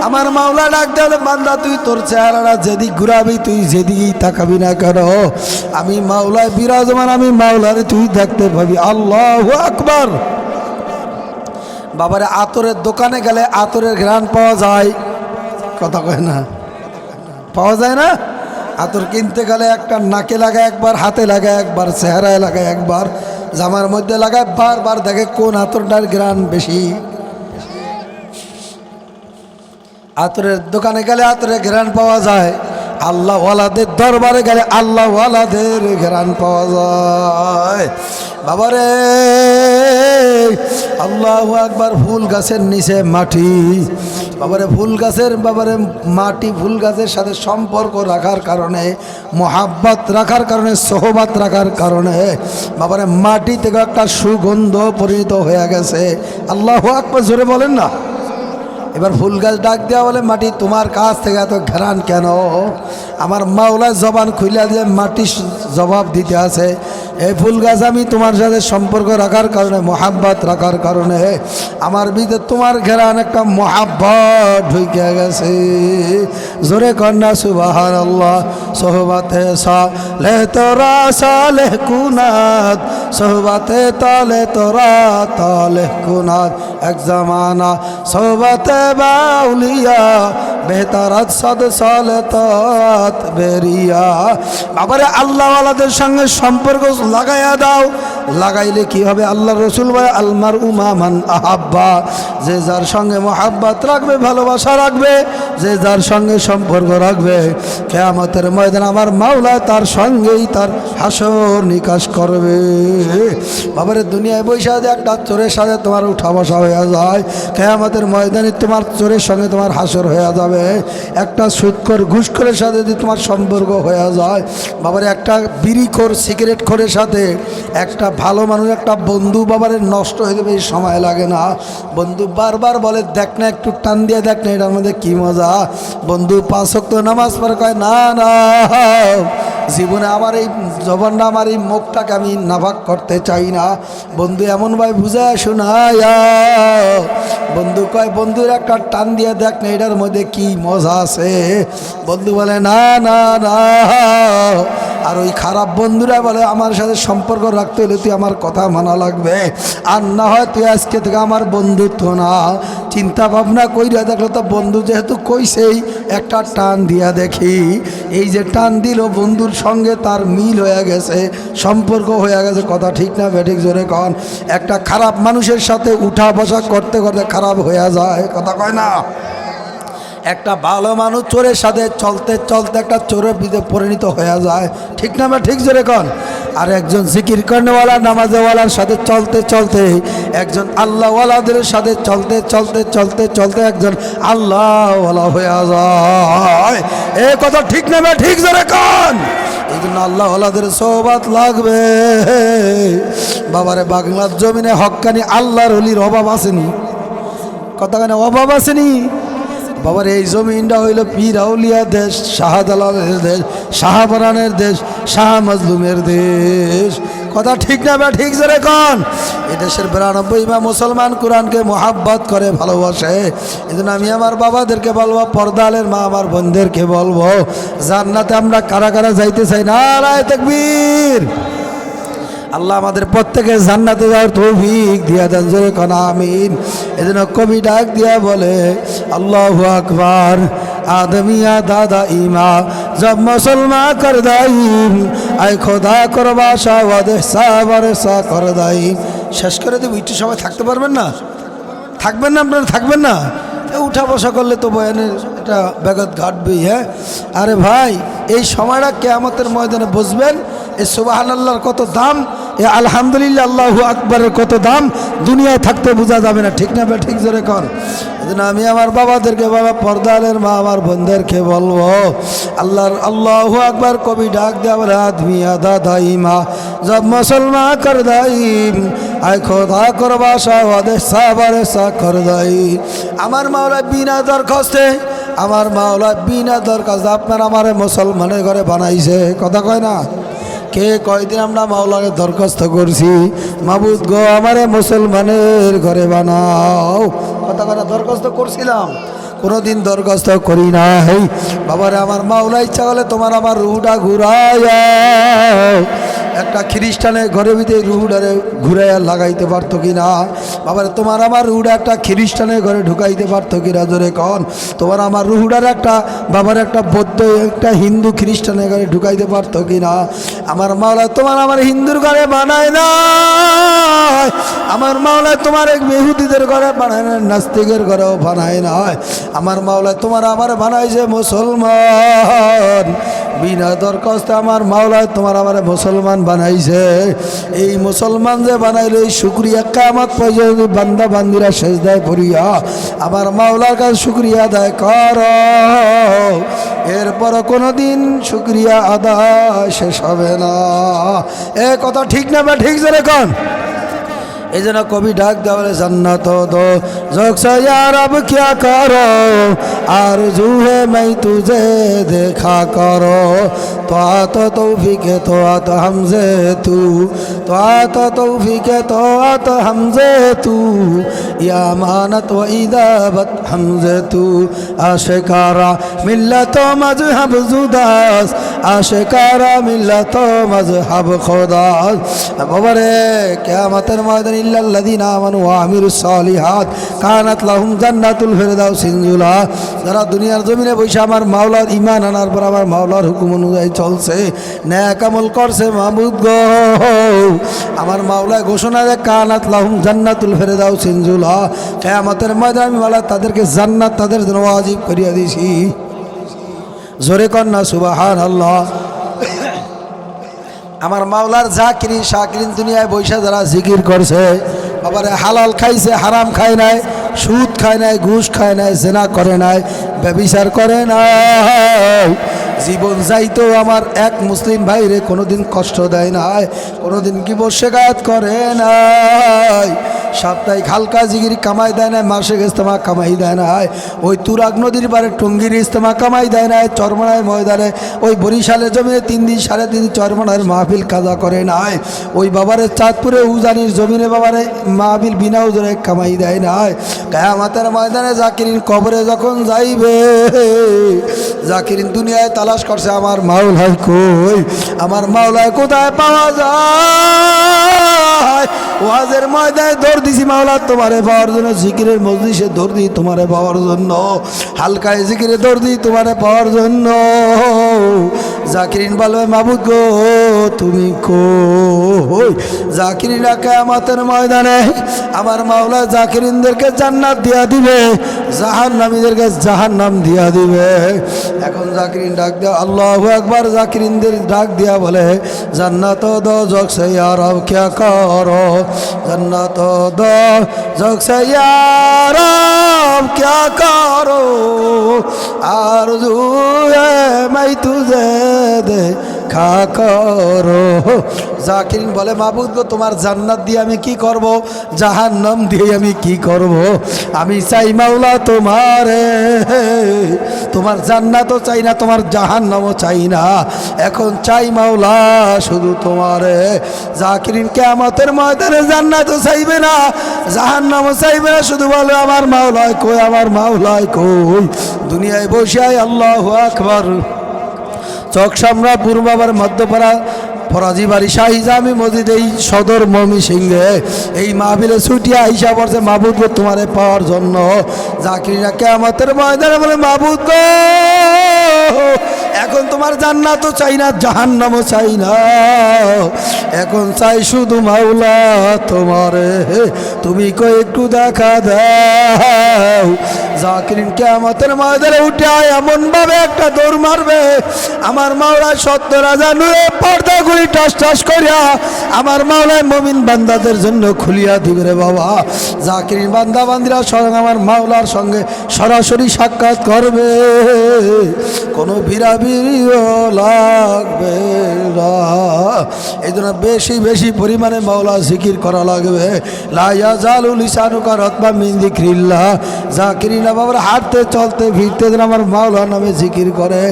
আমার মাওলা ডাক দেওয়া বান্দা তুই তোর চেহারাটা যেদিক ঘুরাবি, তুই যেদিকেই তাকাবি না কেন আমি মাওলায় বিরাজমান, আমি মাওলারে তুই দেখতে পাবি। আল্লাহু আকবার। বাবারে আতরের দোকানে গেলে আতরের ঘ্রাণ পাওয়া যায়, কথা কয় না? পাওয়া যায় না? আতর কিনতে গেলে একটা নাকে লাগায় একবার, হাতে লাগায় একবার, চেহারায় লাগায় একবার, জামার মধ্যে লাগায় বারবার, দেখে কোন আতরটার ঘ্রাণ বেশি। আতরের দোকানে গেলে আতরের ঘ্রাণ পাওয়া যায়, আল্লাহ ওয়ালাদের দরবারে গেলে আল্লাহ ওয়ালাদের ঘ্রাণ পাওয়া যায় বাবারে। আল্লাহু আকবার। ফুল গাছের নিচে মাটি বাবারে, ফুল গাছের বাবারে মাটি, ফুল গাছের সাথে সম্পর্ক রাখার কারণে, মোহাব্বত রাখার কারণে, সোহবত রাখার কারণে বাবারে মাটি থেকে একটা সুগন্ধ পরিণত হয়ে গেছে। আল্লাহু আকবার জোরে বলেন না। এবার ফুল গাছ ডাক দেওয়া বলে মাটি তোমার কাছ থেকে এত ঘ্রাণ কেন? আমার মাওলা জবান খুইলা দিয়ে মাটি জবাব দিতে আছে, এই ফুল গাছ আমি তোমার সাথে সম্পর্ক রাখার কারণে, মোহাব্বত রাখার কারণে আমার ভিতরে তোমার ঘেরান একটা মোহাব্বত ঢুকে গেছে। জোরে কন্যা সুবহানাল্লাহ। সোহবাতে সালে তোরা সালে কুনাত, সোহবাতে তালে তোরা তালে কুনাত, এক জামানা সোহবাতে বাউলিয়া বেহতারাত সাদ সালে तात বেরিয়া। আবার আল্লাহ ওয়ালাদের সঙ্গে সম্পর্ক লাগাইয়া দাও। লাগাইলে কি হবে? আল্লাহ রসুল বলে আলমার উমামান আহাব্বা, যে যার সঙ্গে মোহাব্বত রাখবে, ভালোবাসা রাখবে, যে যার সঙ্গে সম্পর্ক রাখবে, কিয়ামতের ময়দানে আমার মাওলা তার সঙ্গেই তার হাসর নিকাশ করবে। বাবারে দুনিয়ায় বৈশা যে একটা চোরের সাথে তোমার উঠা বসা হয়ে যায়, কিয়ামতের ময়দানে তোমার চোরের সঙ্গে তোমার হাসর হয়ে যাবে। একটা সুদখোর ঘুষখোরের সাথে যদি তোমার সম্পর্ক হয়ে যায়, বাবারে একটা বিড়িখোর সিগারেট খোরের সাথে একটা ভালো মানুষ, একটা বন্ধু বাবারে নষ্ট হয়ে যাবে, এই সময় লাগে না। বন্ধু বারবার বলে দেখ না, একটু টান দিয়ে দেখ না, এটার মধ্যে কি মজা। বন্ধু 5 ওয়াক্ত নামাজ পড়ে কয় না না, জীবনে আমার এই জবানটা, আমার এই মুখটাকে আমি নাভাগ করতে চাই না। বন্ধু এমনভাবে বুঝায় শোনায়া, বন্ধু কয় বন্ধুর একটা টান দিয়ে দেখ না, এটার মধ্যে কি মজা আছে। বন্ধু বলে না না না। আর ওই খারাপ বন্ধুরা বলে আমার সাথে সম্পর্ক রাখতে হলে তুই আমার কথা মানা লাগবে, আর না হয় তুই আজকে থেকে আমার বন্ধুত্ব না। চিন্তা ভাবনা কইরা দেখলো তো বন্ধু যেহেতু কইছেই একটা টান দিয়া দেখি। এই যে টান দিল, বন্ধুর সঙ্গে তার মিল হয়ে গেছে, সম্পর্ক হয়ে গেছে। কথা ঠিক না বেঠিক জোরে কন। একটা খারাপ মানুষের সাথে উঠা বসা করতে করতে খারাপ হয়ে যায়, কথা কয় না। একটা ভালো মানুষ চোরের সাথে চলতে চলতে একটা চোরের ভিতরে পরিণত হয়ে যায়, ঠিক না? ঠিক জোরে কন। আর একজন জিকির করনেওয়ালা, নামাজওয়ালার সাথে চলতে চলতে, একজন আল্লাহওয়ালাদের সাথে চলতে চলতে চলতে চলতে একজন আল্লাহওয়ালা হয়ে যায়। এ কথা ঠিক না? ঠিক জোরে কন। এই জন্য আল্লাহওয়ালাদের সোহবত লাগবে। বাবারে বাংলার জমিনে হক্কানি আল্লাহর ওলির অভাব আসেনি, কথা কেন অভাব আসেনি? বাবার এই জমিনটা হইল পীর আউলিয়া দেশ, শাহজালালের দেশ, শাহপরানের দেশ, শাহ মজলুমের দেশ। কথা ঠিক না বা ঠিক জোরে কোন? এই দেশের 92 মুসলমান কোরআনকে মোহাব্বত করে ভালোবাসে। এই জন্য আমি আমার বাবাদেরকে বলবো, পর্দালের মা আমার বোনদেরকে বলবো, জান্নাতে আমরা কারা কারা যাইতে চাই? নারায়ে তাকবীর। আল্লাহ আমাদের প্রত্যেকে জান্নাতে যাওয়ার তৌফিক দিয়া দেন, জোরে কোন আমিন। এজন্য কবি ডাক দিয়া বলে, আল্লাহু আকবার आदमिया दादा इमा जब मुसलमान कर दाइम आय खुदा करबाशा वदेसा बरसा कर दाइम। শেষ করে দেব, একটু সবাই থাকতে পারবেন না? থাকবেন না? আপনারা থাকবেন না? উঠা বসা করলে তো বয়ানের এটা ব্যাঘাত ঘাটবেই। হ্যাঁ, আরে ভাই, এই সময়টা কিয়ামতের ময়দানে বসবেন। এ সুবহানাল্লাহর কত দাম, এ আলহামদুলিল্লাহ আল্লাহু আকবারের কত দাম, দুনিয়ায় থাকতে বোঝা যাবে না। ঠিক না বে ঠিক জোরে কর? এজন্য আমি আমার বাবাদেরকে, বাবা পর্দালের মা আমার বোনদেরকে বলবো, আল্লাহর আল্লাহু আকবার কবি ডাক দেওয়া বলে, আদমিয়া দাদা ইমা জব মুসলমান কর দাইম আয় খোদা করবাসা ওয়াদেসা বারেসা কর দাই। আমার মাওলা বিনা দরখাস্তে, আমার মাওলা বিনা দরখাস্তে আপনার আমার মুসলমানের ঘরে বানাইছে। কথা কয় না? কে কয়দিন আমরা মাওলাকে দরখাস্ত করছি, মাবুদ গো আমারে মুসলমানের ঘরে বানাও? কথা কথা দরখাস্ত করছিলাম? কোনোদিন দরখাস্ত করি নাই। বাবারে আমার মাওলা ইচ্ছা হলে তোমার আমার রুহটা ঘুরাইয়া একটা খ্রিস্টানের ঘরের ভিতরে রুহুডারে ঘুরাইয়া লাগাইতে পারতো কিনা? বাবারে তোমার আমার রুহুডা একটা খ্রিস্টানের ঘরে ঢুকাইতে পারতো কিনা? জোরে কন। তোমার আমার রুহুডার একটা বাবার একটা বৌদ্ধ একটা হিন্দু খ্রিস্টানের ঘরে ঢুকাইতে পারতো কিনা? আমার মাওলা তোমার আমার হিন্দুর ঘরে বানায় না, আমার মাওলা তোমার এক বেহুদিদের ঘরে বানায় না, নাস্তিকের ঘরেও বানায় না। আমার মাওলা তোমার আমার বানাইছে মুসলমান। বিনা দরখাস্তে আমার মাওলা তোমার আমার মুসলমান বানাইছে। এই মুসলমান যে বানাইল, এই শুকরিয়া কিয়ামত পর্যন্ত বান্দা বান্দিরা সেজদায় পড়িয়া আমার মাওলার কাছে শুকরিয়া আদায় কর। এরপর কোনোদিন শুকরিয়া আদায় শেষ হবে না। এ কথা ঠিক না বা ঠিক জোরে কোন? এই জন্য কবি ডাক দেওয়া বলে, জান্নাত দো জোকসা ইয়ার আব কিয়া করো আরজু হে मैं तुझे देखा करो तो आता तौफीक तो आता हमसे तू तो आता तौफीक तो आता हमसे तू या मानत व इदाबत हमसे तू आशिकारा मिल्लत मजहब जुदास आशिकारा मिल्लत मजहब खुदास। বাবারে কিয়ামতের ময়দানে ইল্লাল্লাযিনা আমানু ওয়া আমিলুস সালিহাত কানাত লাহুম জান্নাতুল ফিরদাউস নুজুলা। যারা দুনিয়ার জমিনে বসে আমার মাওলার ঈমান আনার পর আমার মাওলার হুকুম অনুযায়ী চলছে, নেক আমল করছে, মাবুদ গো আমার মাওলা ঘোষণা দেয়, কানাত লাহুম জান্নাতুল ফিরদাউস নুজুলা। কিয়ামতের ময়দানে আমি মাওলা তাদেরকে জান্নাত তাদের জন্য ওয়াজিব করিয়া দিয়েছি। জোরে কর না সুবহানাল্লাহ। আমার মাওলার জাকিরিন শাকিরিন দুনিয়ায় বৈশা যারা জিকির করছে, বাবারে হালাল খাইছে, হারাম খায় নাই, সুদ খায় নাই, ঘুষ খায় নাই, জেনা করে নাই, ব্যভিচার করে নাই, জীবন যাইতো আমার এক মুসলিম ভাইরে কোনোদিন কষ্ট দেয় নাই, কোনোদিন কি শেকায়ত করে নাই, সাপ্তাহিক হালকা জিগির কামাই দেয় নাই, মাসিক ইস্তেমা কামাই দেয় নাই, ওই তুরাগ নদীর পারে টঙ্গির ইস্তেমা কামাই দেয় নাই, চরমনায় ময়দানে ওই বরিশালের জমিনে 3 দিন 3.5 দিন চরমনার মাহফিল কাজা করে নাই, ওই বাবারে চাঁদপুরে উজানির জমিনে বাবারে মাহফিল বিনা উজরে কামাই দেয় নাই। কিয়ামতের ময়দানে জাকিরিন কবরে যখন যাইবে, জাকিরিন দুনিয়ায় তালাশ করছে আমার মাওলা কই, আমার মাওলা কোথায় পাওয়া যায়। ওয়াজের ময়দানে দৌড় দিছি মাওলা তোমারে পাওয়ার জন্য, জিকিরের মজলিসে দৌড় দিই তোমারে পাওয়ার জন্য, হালকায় জিকিরে দৌড় দিই তোমারে পাওয়ার জন্য। জাকিরিন বলবে, মাবুদ গো তুমি কই? জাকিরিনা কিয়ামতের ময়দানে আমার মাওলা জাকিরিনদেরকে জান্নাত দিয়া দিবে, জাহান্নামীদেরকে জাহান্নাম দিয়া দিবে। এখন জাকিরিন ডাক দেয়া আল্লাহু আকবার, জাকিরিনদের ডাক দিয়া বলে, জান্নাত দো জগসে ইয়া রব क्या करो, जन्नत दो जगसे या रब क्या करो, आरज़ू है मैं तुझे রক্ষা করো। জাকিরিন বলে মাবুদ গো, তোমার জান্নাত দিয়ে আমি কি করব, জাহান্নাম দিয়ে আমি কি করব? আমি চাই মাওলা তোমারে, তোমার জান্নাতও চাই না, তোমার জাহান্নামও চাই না, এখন চাই মাওলা শুধু তোমারে। জাকিরিন কিয়ামতের ময়দানে জান্নাতও চাইবে না, জাহান্নামও চাইবে না, শুধু বলে আমার মাওলায় কই, আমার মাওলায় কই। দুনিয়ায় বসে আল্লাহু আকবার। চক সামরা পূর্বাবার মধ্যপাড়া ফরাজি বাড়ি শাহী জামি মসজিদ এই সদর মমি সিংহে এই মাহফিলে ছুটিয়া আইসা পড়ছে মাবুদ গো তোমারে পাওয়ার জন্য। জাকিরিনা কিয়ামতের ময়দানে বলে মাবুদ গো, এখন তোমার জান্নাতও চাই না, জাহান্নামও চাই না, এখন চাই শুধু মাওলা তোমারে, তুমি কই একটু দেখা দাও। জাকিরিন কিয়ামতের ময়দানে উঠে এমন ভাবে একটা দৌড় মারবে, আমার মাওলা 70,000 নূরে পর্দাগুলি টাস টাস করিয়া আমার মাওলায় মুমিন বান্দাদের জন্য খুলিয়া দিবে রে বাবা। জাকিরিন বান্দা বান্দিরা স্বয়ং আমার মাওলার সঙ্গে সরাসরি সাক্ষাৎ করবে, কোনো বিরাবিরিও লাগবে না। এই জন্য বেশি বেশি পরিমাণে মাওলা জিকির করা লাগবে। লা ইয়াজালু লিসানুকা রাতবা মিন যিকরিল্লাহ। জাকিরিনা বাবার হাঁটতে চলতে ফিরতে যেন আমার মাওলার নামে জিকির করে।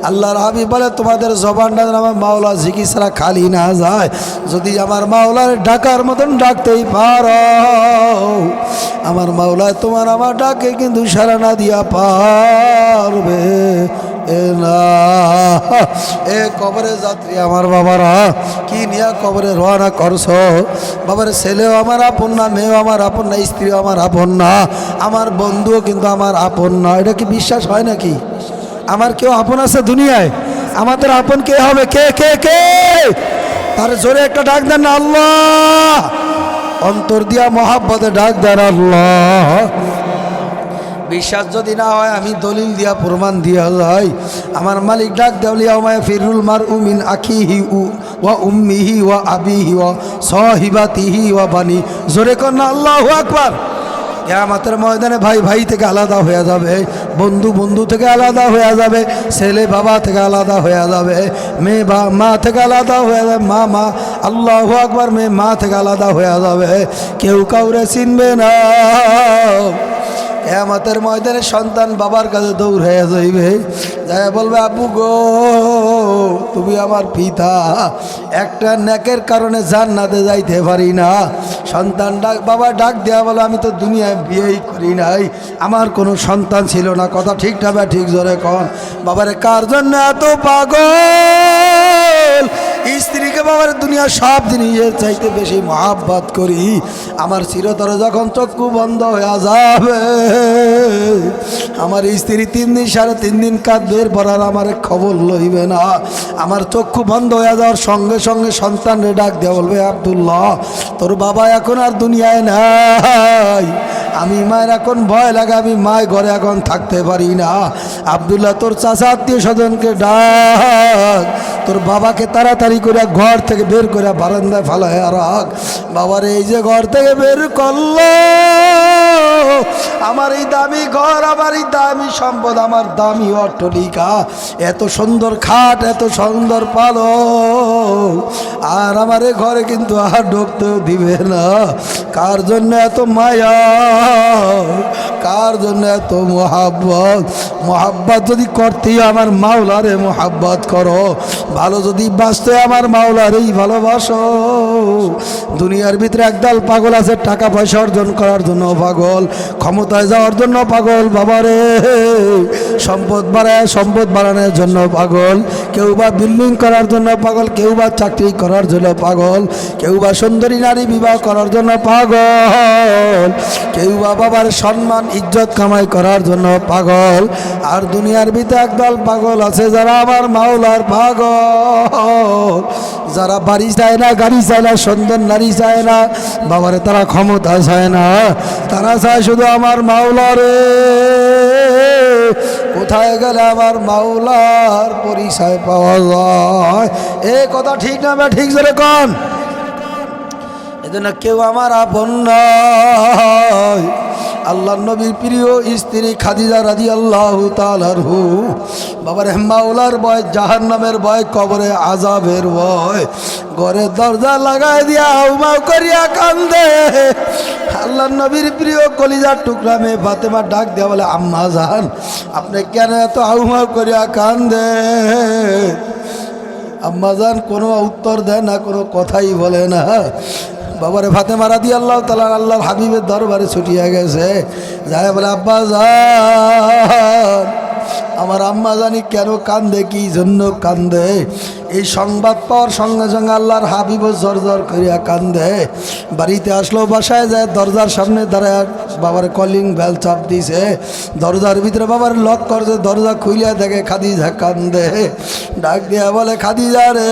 আল্লাহর হাবিব বলে তোমাদের জবানটা যেন আমার মাওলা জিকির ছাড়া খালি না যায়। যদি আমার মাওলার ডাকার মতন ডাকতেই পারো, আমার মাওলায় তোমার আমার ডাকে কিন্তু সারা না দিয়া পারবে না। এ কবরে যাত্রী আমার বাবারা, কি নিয়ে কবরে রওনা করছো? বাবার ছেলেও আমার আপন না, মেয়েও আমার আপন না, স্ত্রীও আমার আপন না, আমার বন্ধুও কিন্তু আমার আপন না। এটা কি বিশ্বাস হয় নাকি? আমার কেউ আপন আছে দুনিয়ায়? আমাদের আপন কে হবে? কে কে কে? তার জোরে একটা ডাক দেন না আল্লাহ, অন্তর দিয়া মহাব্বতে ডাক দেন আল্লাহ। বিশ্বাস যদি না হয় আমি দলিল দিয়া প্রমাণ দিয়া যাই। আমার মালিক ডাক দেওলিয়া মায়া ফিরুল মার উমিন আখিহি ওয়া উম্মিহি ওয়া আবিহি ওয়া সাহিবাতিহি ওয়া বানি। জোরে কর না আল্লাহু আকবার। কিয়ামতের ময়দানে ভাই ভাই থেকে আলাদা হয়ে যাবে, বন্ধু বন্ধু থেকে আলাদা হয়ে যাবে, ছেলে বাবা থেকে আলাদা হয়ে যাবে, মেয়ে মা থেকে আলাদা হয়ে যাবে, মা মা আল্লাহু আকবার, মেয়ে মা থেকে আলাদা হয়ে যাবে, কেউ কাউরে চিনবে না। কিয়ামতের ময়দানে সন্তান বাবার কাছে দৌড় হয়ে যাইবে, যাই বলবে আব্বু গো তুমি আমার পিতা, একটা নেকের কারণে জান্নাতে যাইতে পারি না। সন্তান ডাক বাবা ডাক দেওয়া বলে আমি তো দুনিয়ায় বিয়েই করি নাই, আমার কোনো সন্তান ছিল না। কথা ঠিক না? ঠিক জোরে কন। বাবারে কার জন্য এত পাগল? স্ত্রীকে বাবার দুনিয়া সব জিনিসের চাইতে বেশি মহাব্বত করি। আমার চিরতরে যখন চক্ষু বন্ধ হয়ে যাবে, আমার স্ত্রী 3 দিন 3.5 দিন কাঁদবে, এরপর আর আমার খবর লইবে না। আমার চক্ষু বন্ধ হয়ে যাওয়ার সঙ্গে সঙ্গে সন্তানরে ডাক দেওয়া বলবে আব্দুল্লাহ তোর বাবা এখন আর দুনিয়ায় নাই, আমি মায়ের এখন ভয় লাগে, আমি মায়ের ঘরে এখন থাকতে পারি না। আব্দুল্লাহ তোর চাচা আত্মীয় স্বজনকে ডাক, তোর বাবাকে তাড়াতাড়ি করে ঘর থেকে বের করে বারান্দায় ফালায় রাখ। বাবার এই যে ঘর থেকে বের করলো, আমার এই দামি ঘর, আমার এই দামি সম্পদ, আমার দামি অট্টালিকা, এত সুন্দর খাট, এত সুন্দর পালক, আর আমার এই ঘরে কিন্তু আর ঢুকতেও দিবে না। কার জন্য এত মায়া, কার জন্য এত মোহাব্বত? মোহাব্বত যদি করতেই আমার মাওলারে মোহাব্বত করো, ভালো যদি বাঁচতে আমার মাওলারেই ভালোবাসো। দুনিয়ার ভিতরে একদল পাগল আছে টাকা পয়সা অর্জন করার জন্য পাগল, ক্ষমতায় যাওয়ার জন্য পাগল, বাবারে সম্পদ বাড়ায় সম্পদ বাড়ানোর জন্য পাগল, কেউ বা বিল্ডিং করার জন্য পাগল, কেউ বা চাকরি করার জন্য পাগল, কেউ বা সুন্দরী নারী বিবাহ করার জন্য পাগল, কেউ বা বাবার সম্মান ইজ্জত কামাই করার জন্য পাগল। আর দুনিয়ার ভিতরে একদল পাগল আছে যারা আমার মাওলার পাগল, যারা বাড়ি চায় না, গাড়ি চায় না, সুন্দর নারী চায় না, বাবারে তারা ক্ষমতা চায় না, তারা চায় শুধু আমার মাওলারে। কোথায় গেলে আমার মাওলার পরিচয় পাওয়া যায়? এ কথা ঠিক না? ঠিক জোরে কন। এজন্য কেউ আমার আপন নয়। আল্লাহর নবীর প্রিয় স্ত্রী খাদিজা রাদিয়াল্লাহু তাআলা বাবার মাওলার ভয়, জাহান্নামের ভয়, কবরে আযাবের ভয়, ঘরের দরজা লাগাই দিয়া হাউমাউ করিয়া কান্দে। আল্লাহর নবীর প্রিয় কলিজার টুকরা মেয়ে ফাতেমা ডাক দেয়া বলে, আম্মা জান আপনি কেন এত হাউমাউ করিয়া কান্দে? আম্মা জান কোনো উত্তর দেয় না, কোনো কথাই বলে না। বাবারে ফাতেমা রাদিয়াল্লাহু তাআলা আল্লাহর হাবিবের দরবারে ছুটিয়া গেছে, যায় বলে, আব্বা জান আমার আম্মা জানি কেন কান্দে, কি জন্য কান্দে? এই সংবাদ পাওয়ার সঙ্গে সঙ্গে আল্লাহর হাবিবও জর করিয়া কান্দে। বাড়িতে আসলো, বাসায় যায় দরজার সামনে দাঁড়ায় বাবার কলিং বেল চাপ দিছে, দরজার ভিতরে বাবার লক করছে, দরজা খুইলিয়া দেখে খাদিজা কান্দে। ডাক দিয়া বলে, খাদিজা রে,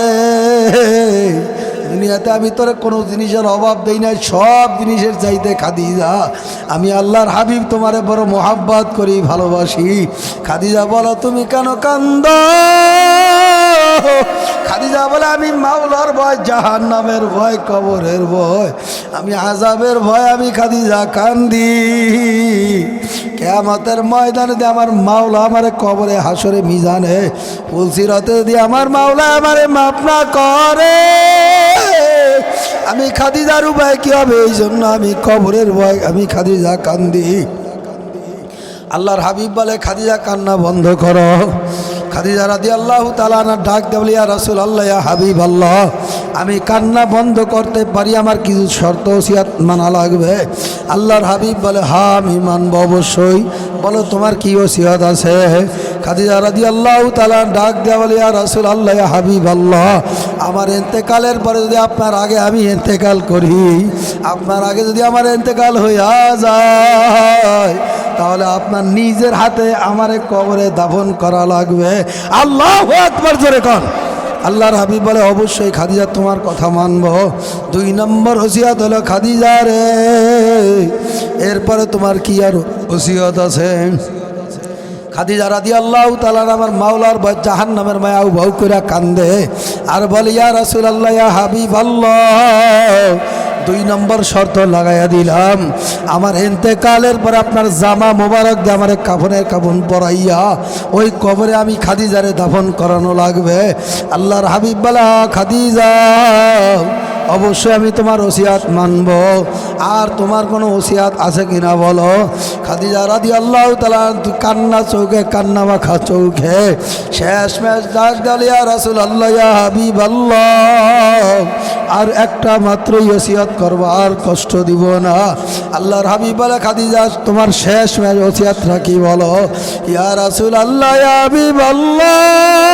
দুনিয়াতে আমি তোর কোনো জিনিসের অভাব দেই নাই, সব জিনিসের চাইতে খাদিজা আমি আল্লাহর হাবিব তোমারে বড় মোহাব্বত করি, ভালোবাসি। খাদিজা বলো তুমি কেন কান্দ? খাদিজা বলে, আমি মাওলার ভয়, জাহান্নামের ভয়, কবরের ভয়, আমি আযাবের ভয়, আমি খাদিজা কান্দি। কিয়ামতের ময়দানে দিয়ে আমার মাওলা আমারে কবরে হাসরে মিজানে পুলসিরাতে দিয়ে আমার মাওলা আমারে মাফ না করে, আমি খাদিজার উপায় কি হবে? এই জন্য আমি কবরের ভয়, আমি খাদিজা কান্দি। আল্লাহর হাবিব বলে, খাদিজা কান্না বন্ধ করো। খাদিজা রাদিয়াল্লাহু তাআলা আনহা ডাক দেবলি, ইয়া রাসূলুল্লাহ, ইয়া হাবিব আল্লাহ, আমি কান্না বন্ধ করতে পারি, আমার কিছু শর্ত ওসিয়াত মানা লাগবে। আল্লাহর হাবিব বলে, হ্যাঁ আমি মানব অবশ্যই, বলো তোমার কি ওসিয়াত আছে? খাদিজা রাদিয়াল্লাহু তাআলা ডাক দেয়া বলে, ইয়া রাসূলুল্লাহ, ইয়া হাবিব আল্লাহ, আমার ইন্তেকালের পরে যদি আপনার আগে আমি ইন্তেকাল করি, আপনার আগে যদি আমার ইন্তেকাল হইয়া যায়, তাহলে আপনার নিজের হাতে আমারে কবরে দাফন করা লাগবে। আল্লাহু আকবার, জোরে কর। আল্লাহর হাবিব বলে, অবশ্যই খাদিজা তোমার কথা মানব। 2 নম্বর ওসিয়াত হলো, খাদিজা রে, এরপরে তোমার কি আর ওসিয়াত আছে? খাদিজা রাদিয়াল্লাহু তাআলা আমার মাওলার ভয়, জাহান্নামের মায়া উবাউ করে কান্দে আর বলে, ইয়া রাসূলুল্লাহ, ইয়া হাবিবাল্লাহ, 2 নম্বর শর্ত লাগাইয়া দিলাম, আমার ইন্তেকালের পর আপনার জামা মোবারক দিয়ে আমার কাফনের কাফন পরাইয়া ওই কবরে আমি খাদিজারে দাফন করানো লাগবে। আল্লাহর হাবিব বলা, খাদিজা অবশ্যই আমি তোমার ওসিয়াত মানব, আর তোমার কোনো ওসিয়াত আছে কিনা বলো। খাদিজা রাদিয়াল্লাহু তাআলা কান্না চোখে, কান্না মাখা চোখে শেষ ম্যাচ ডাক দিল, ইয়া রাসূলুল্লাহ, ইয়া হাবিবাল্লাহ, আর একটা মাত্রই ওসিয়াত করব, আর কষ্ট দিব না। আল্লাহর হাবিব বলে, খাদিজা তোমার শেষ ম্যাচ ওসিয়াত রাখি বলো। ইয়া রাসূলুল্লাহ, ইয়া হাবিবাল্লাহ,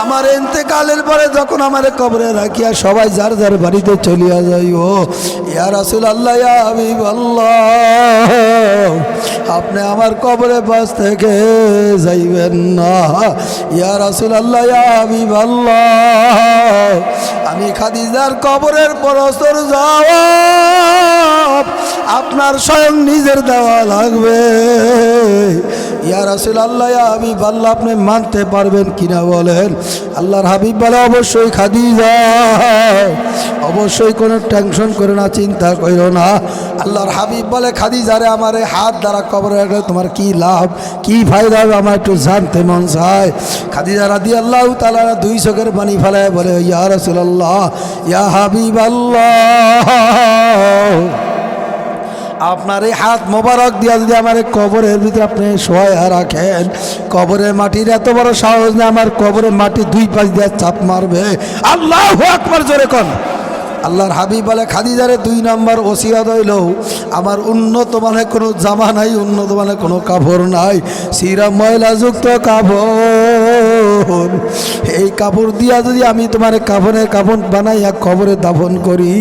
আমার ইন্তেকালের পরে যখন আমার কবরে রাখিয়া সবাই যার যার বাড়িতে চলিয়া যাইব, ইয়া রাসূলুল্লাহ, ইয়া হাবিবাল্লাহ, আপনি আমার কবরে পাশ থেকে যাইবেন না। ইয়া রাসূলুল্লাহ, ইয়া হাবিবাল্লাহ, আমি খাদিজার কবরের পরস্তর জবাব আপনার স্বয়ং নিজের দেওয়া লাগবে। ইয়া রাসূলুল্লাহ, ইয়া হাবিবাল্লাহ, আপনি মানতে পারবেন কিনা বলেন। আল্লাহর হাবিব বলে, অবশ্যই খাদিজা, অবশ্যই, কোনো টেনশন করে না, চিন্তা করো না। আল্লাহর হাবিব বলে, খাদিজারে আমার এই হাত দ্বারা কবরে রাখলে তোমার কি লাভ, কি ফায়দা হবে, আমার একটু জানতে মন চায়। খাদিজা রাদিয়াল্লাহু তাআলা 2 চোখের পানি ফেলায় বলে, ইয়া রাসূলুল্লাহ, ইয়া হাবিবাল্লাহ, আপনার এই হাত মোবারক দিয়া যদি আমার কবরের ভিতরে আপনি শোয়া রাখেন, কবরের মাটির এত বড় সাহস না আমার কবরের মাটি 2 পাশ দিয়ে চাপ মারবে। আল্লাহু আকবার, জোরে কোন। আল্লাহর হাবিব বলে, খাদিজারে 2 নম্বর ওসিয়াত হইল, আমার উন্নত মানে কোনো জামা নাই, উন্নত মানে কোনো কাপড় নাই, সিরা ময়লা যুক্ত কাপড়, এই কাপড় দিয়া যদি আমি তোমার কাফনের কাফন বানাইয়া কবরে দাফন করি,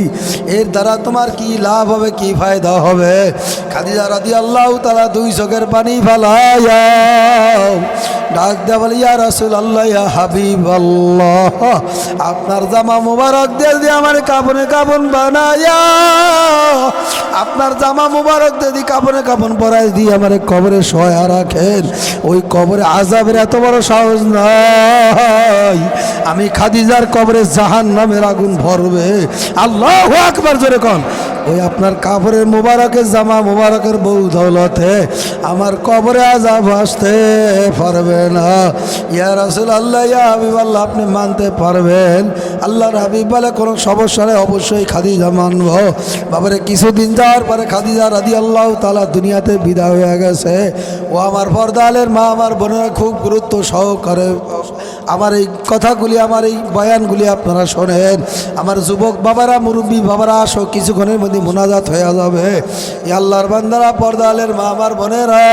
এর দ্বারা তোমার কি লাভ হবে, কি ফায়দা হবে। খাদিজা রাদিয়াল্লাহু তাআলা 2 চোখের পানি ফেলাইয়া ডাক দেয়া বলে, ইয়া রাসূলুল্লাহ, ইয়া হাবিবাল্লাহ, আপনার জামা মোবারক দিয়ে আমার কাফনে কাফন বানাইয়া, আপনার জামা মোবারক দিয়ে কাফনে কাফন পরাই দিয়ে আমার কবরে শোয়া রাখেন, ওই কবরে আযাবের এত বড় সাহস নাই, আমি খাদিজার কবরে জাহান্নামের আগুন ভরবে। আল্লাহু আকবার, জোরে কোন। ওই আপনার কাপড়ের মুবারকের জামা মুবারকের বউ দৌলতে আমার কবরে আযাব আসতে পারবে না। ইয়া রাসূলুল্লাহ, ইয়া হাবিবাল্লাহ, আপনি মানতে পারবেন? আল্লাহর হাবিব বলে কোনো সমস্যা নেই, অবশ্যই খাদিজা মানব। বাবারে কিছুদিন যাওয়ার পরে খাদিজা রাদিয়াল্লাহু তাআলা দুনিয়াতে বিদায় হয়ে গেছে। ও আমার পর্দালের মা, আমার বোনেরা খুব গুরুত্ব সহকারে আমার এই কথাগুলি, আমার এই বয়ানগুলি আপনারা শোনেন। আমার যুবক বাবারা, মুরব্বী বাবারা, আসো, কিছুক্ষণের মধ্যে মোনাজাত হয়ে যাবে। আল্লাহর বান্দারা, পর্দালের মা, আমার বোনেরা,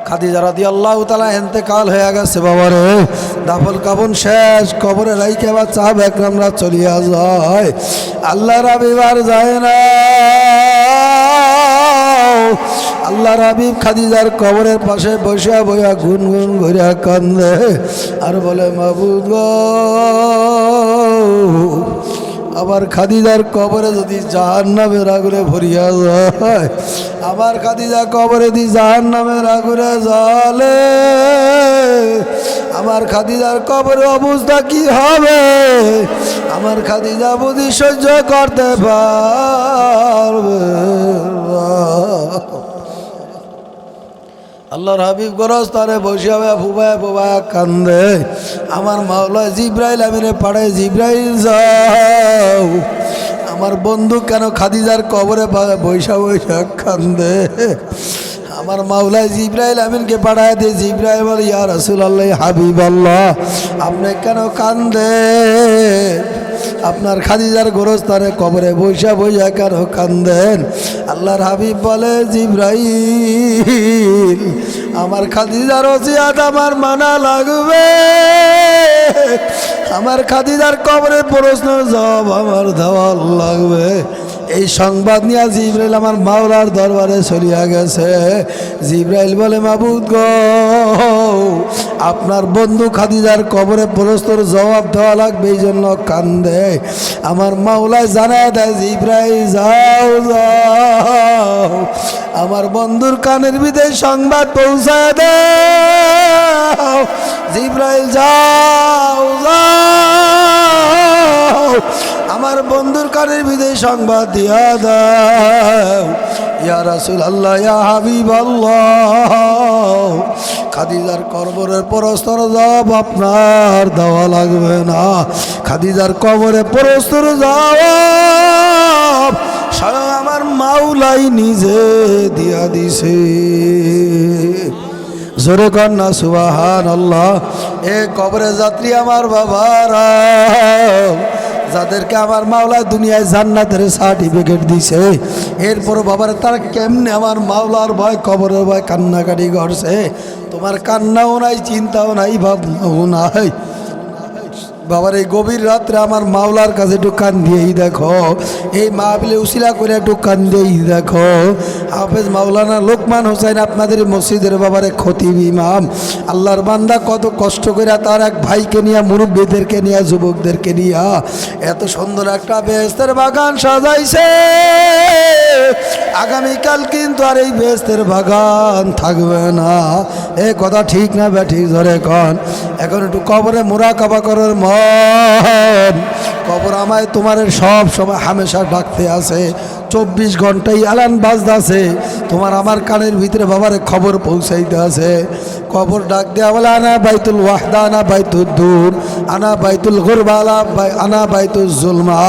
খাদিজা রাদিয়াল্লাহু তাআলা ইন্তেকাল হয়ে গেছে। বাবারে দাফন কাফন শেষ, কবরে রাইখে আবার সাহাবা একরামরা চলিয়া যায়। আল্লাহর হাবিব আর যায় না। আল্লাহর হাবিব খাদিজার কবরের পাশে বসে বইয়া গুনগুন করিয়া কান্দে আর বলে, মাবুদ গো, আমার খাদিজার কবরে যদি জাহান্নামের আগুনে ভরিয়া যায়, আমার খাদিজা কবরে যদি জাহান্নামের আগুনে জ্বলে, আমার খাদিজার কবরের অবস্থা কি হবে? আমার খাদিজা বুঝি সহ্য করতে পারবে? আল্লাহর হাবিব গোরস্থানে বসে হবে ফুবায় ফুবায় কান্দে। আমার মাওলা জিব্রাইল আমিনে পাড়ায়, জিব্রাইল যাও, আমার বন্ধু কেন খাদিজার কবরে বৈশা বৈশা কান্দে? আমার মাওলা জিব্রাইল আমিনকে পাঠায় দিয়ে জিব্রাইল বলে, ইয়া রাসূলুল্লাহ, হাবিবাল্লাহ, আপনি কেন কান্দে? আপনার খাদিজার গোরস্থানে কবরে বৈশা বৈশা কেন কান্দেন? আল্লাহর হাবিব বলে, জিব্রাইল, আমার খাদিজার ওসিয়াত আমার মানা লাগবে। আমার খাদিজার কবরের প্রশ্নের জবাব আমার দেওয়া লাগবে। এই সংবাদ নিয়ে জিব্রাইল আমার মাওলার দরবারে চলিয়া গেছে। জিব্রাইল বলে, মাবুদ গো, আপনার বন্ধু খাদিজার কবরে প্রশ্নের জবাব দেওয়া লাগবে, এই জন্য কান্দে। আমার মাওলায় জানায় দেয়, জিব্রাইল যাও যাও, আমার বন্ধুর কানের ভিতরে সংবাদ পৌঁছায় দাও। জিব্রাইল যাও যাও, আমার বন্ধুর কানের ভিতরে সংবাদ দিয়া দাও। ইয়া রাসূলুল্লাহ, ইয়া হাবিবাল্লাহ, খাদিজার কবরের প্রস্তর জবাব আপনার দেওয়া লাগবে না। খাদিজার কবরে প্রস্তর জবাব স্বয়ং আমার মাওলাই নিজে দিয়া দিছে। জোরে কন্যা সুবহানাল্লাহ। এ কবরে যাত্রী আমার বাবারা, যাদেরকে আমার মাওলা দুনিয়ায় জান্নাতের সার্টিফিকেট দিছে, এরপর বাবারা তারা কেমনে আমার মাওলার ভয়, কবরের ভয় কান্নাকাটি করছে? তোমার কান্নাও নাই, চিন্তাও নাই, ভাবনাও নাই। বাবার এই গভীর রাত্রে আমার মাওলার কাছে একটু কান দিয়েই দেখো, এই মাহফিলে উসিলা করে একটু কান দিয়েই দেখো। হাফেজ মাওলানা লোকমান হোসেন আপনাদের মসজিদের বাবারে খতিব ইমাম, আল্লাহর বান্দা কত কষ্ট করে তার এক ভাইকে নিয়ে, মুরব্বীদেরকে নিয়ে, যুবকদেরকে নিয়ে এত সুন্দর একটা বেহেশতের বাগান সাজাইছে। আগামীকাল কিন্তু আর এই বেহেশতের বাগান থাকবে না। এ কথা ঠিক না ব্যাঠিক? ধরে কন। এখন একটু কবরে মুরাকাবা করার মন, কবর আমায় তোমার সব সময় হামেশা ডাকতে আছে, 24 ঘন্টাই আলান বাজতেছে, তোমার আমার কানের ভিতরে বাবারে খবর পৌঁছাইতে আছে। কবর ডাক দেওয়া বলে, আনা বাইতুল ওয়াহদা, আনা বাইতুল দূর, আনা বাইতুল গুরবালা, আনা বাইতুল জুলমা।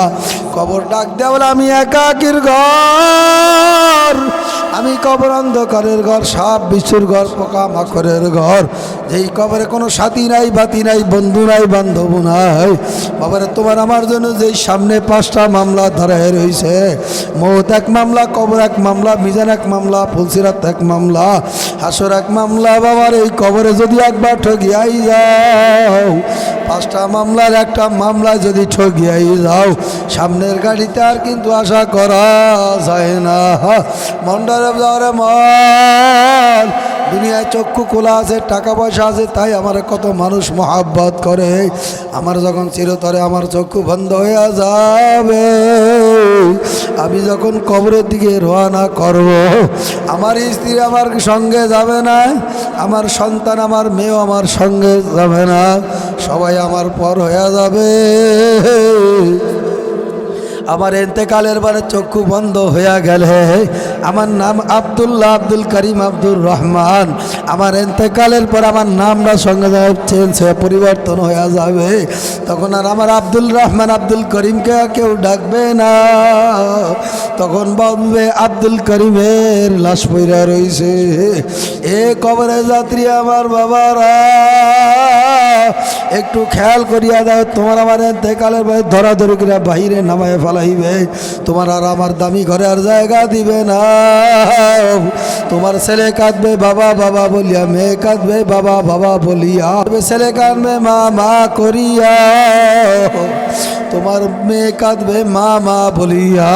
কবর ডাক দেওয়া বলে, আমি একাকির ঘর, আমি কবর অন্ধকারের ঘর, সাপ বিচ্ছুর ঘর, পোকা মাকড়ের ঘর, যেই কবরে কোনো সাথী নাই, বাতি নাই, বন্ধু নাই, বান্ধব নাই। বাবারে তোমার আমার জন্য যেই সামনে 5টা মামলা ধরায় রয়েছে, মৌত এক মামলা, কবর এক মামলা, মিজান এক মামলা, ফুলসিরাত এক মামলা, হাসর এক মামলা। বাবার এই কবরে যদি একবার ঠকিয়াই যাও, 5টা মামলার একটা মামলা যদি ঠকিয়াই যাও, সামনের গাড়িতে আর কিন্তু আশা করা যায় না। মন্ডারে যাওয়ারে মন, দুনিয়ায় চক্ষু খোলা আছে, টাকা পয়সা আছে, তাই আমার কত মানুষ মহাব্বত করে। আমার যখন চিরতরে আমার চক্ষু বন্ধ হয়ে যাবে, আমি যখন কবরের দিকে রওনা করব, আমার স্ত্রী আমার সঙ্গে যাবে না, আমার সন্তান, আমার মেয়েও আমার সঙ্গে যাবে না, সবাই আমার পর হয়ে যাবে। আমার এতেকালের বারে চক্ষু বন্ধ হয়ে গেলে আমার নাম আব্দুল্লাহ আব্দুল করিম আব্দুর রহমান, আমার এতেকালের পর আমার নামটা সঙ্গে চেঞ্জ হয়ে পরিবর্তন হয়ে যাবে। তখন আর আমার আব্দুল রহমান আব্দুল করিমকে কেউ ডাকবে না, তখন বলবে আব্দুল করিমের লাশ পইরা রইছে। এ কবরে যাত্রী আমার বাবারা, একটু খেয়াল করিয়া দাও, তোমার আমার এতেকালের পরে ধরাধরি করে বাহিরে নামায় ফেলাইবে, তোমার আর আমার দামি ঘরে আর জায়গা দিবে না। তোমার ছেলে কাঁদবে বাবা বাবা বলিয়া, মেয়ে কাঁদবে বাবা বাবা বলিয়া, ছেলে কাঁদবে মা মা করিয়া, তোমার মেয়ে কাঁদবে মা মা বলিয়া,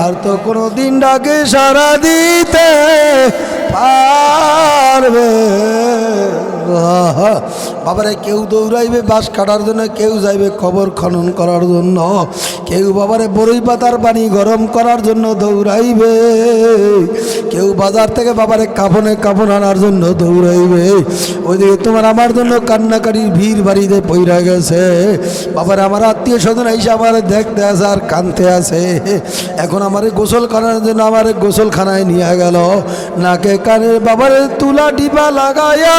আর তো কোনো দিন ডাকে সারা দিতে পারবে। বাবারে কেউ দৌড়াইবে বাঁশ কাটার জন্য, কেউ যাইবে কবর খনন করার জন্য, কেউ বাবারে বড়ই পাতার পানি গরম করার জন্য দৌড়াইবে, কেউ বাজার থেকে বাবারে কাফন আনার জন্য দৌড়াইবে। ওইদিকে তোমার আমার জন্য কান্নাকাটির ভিড় বাড়িতে পইরা গেছে। বাবারে আমার আত্মীয় স্বজন এসে আমার দেখতে আসে আর কানতে আসে। এখন আমার গোসল করার জন্য আমার গোসলখানায় নিয়ে গেল, নাকে কানে বাবারে তুলা ডিবা লাগাইয়া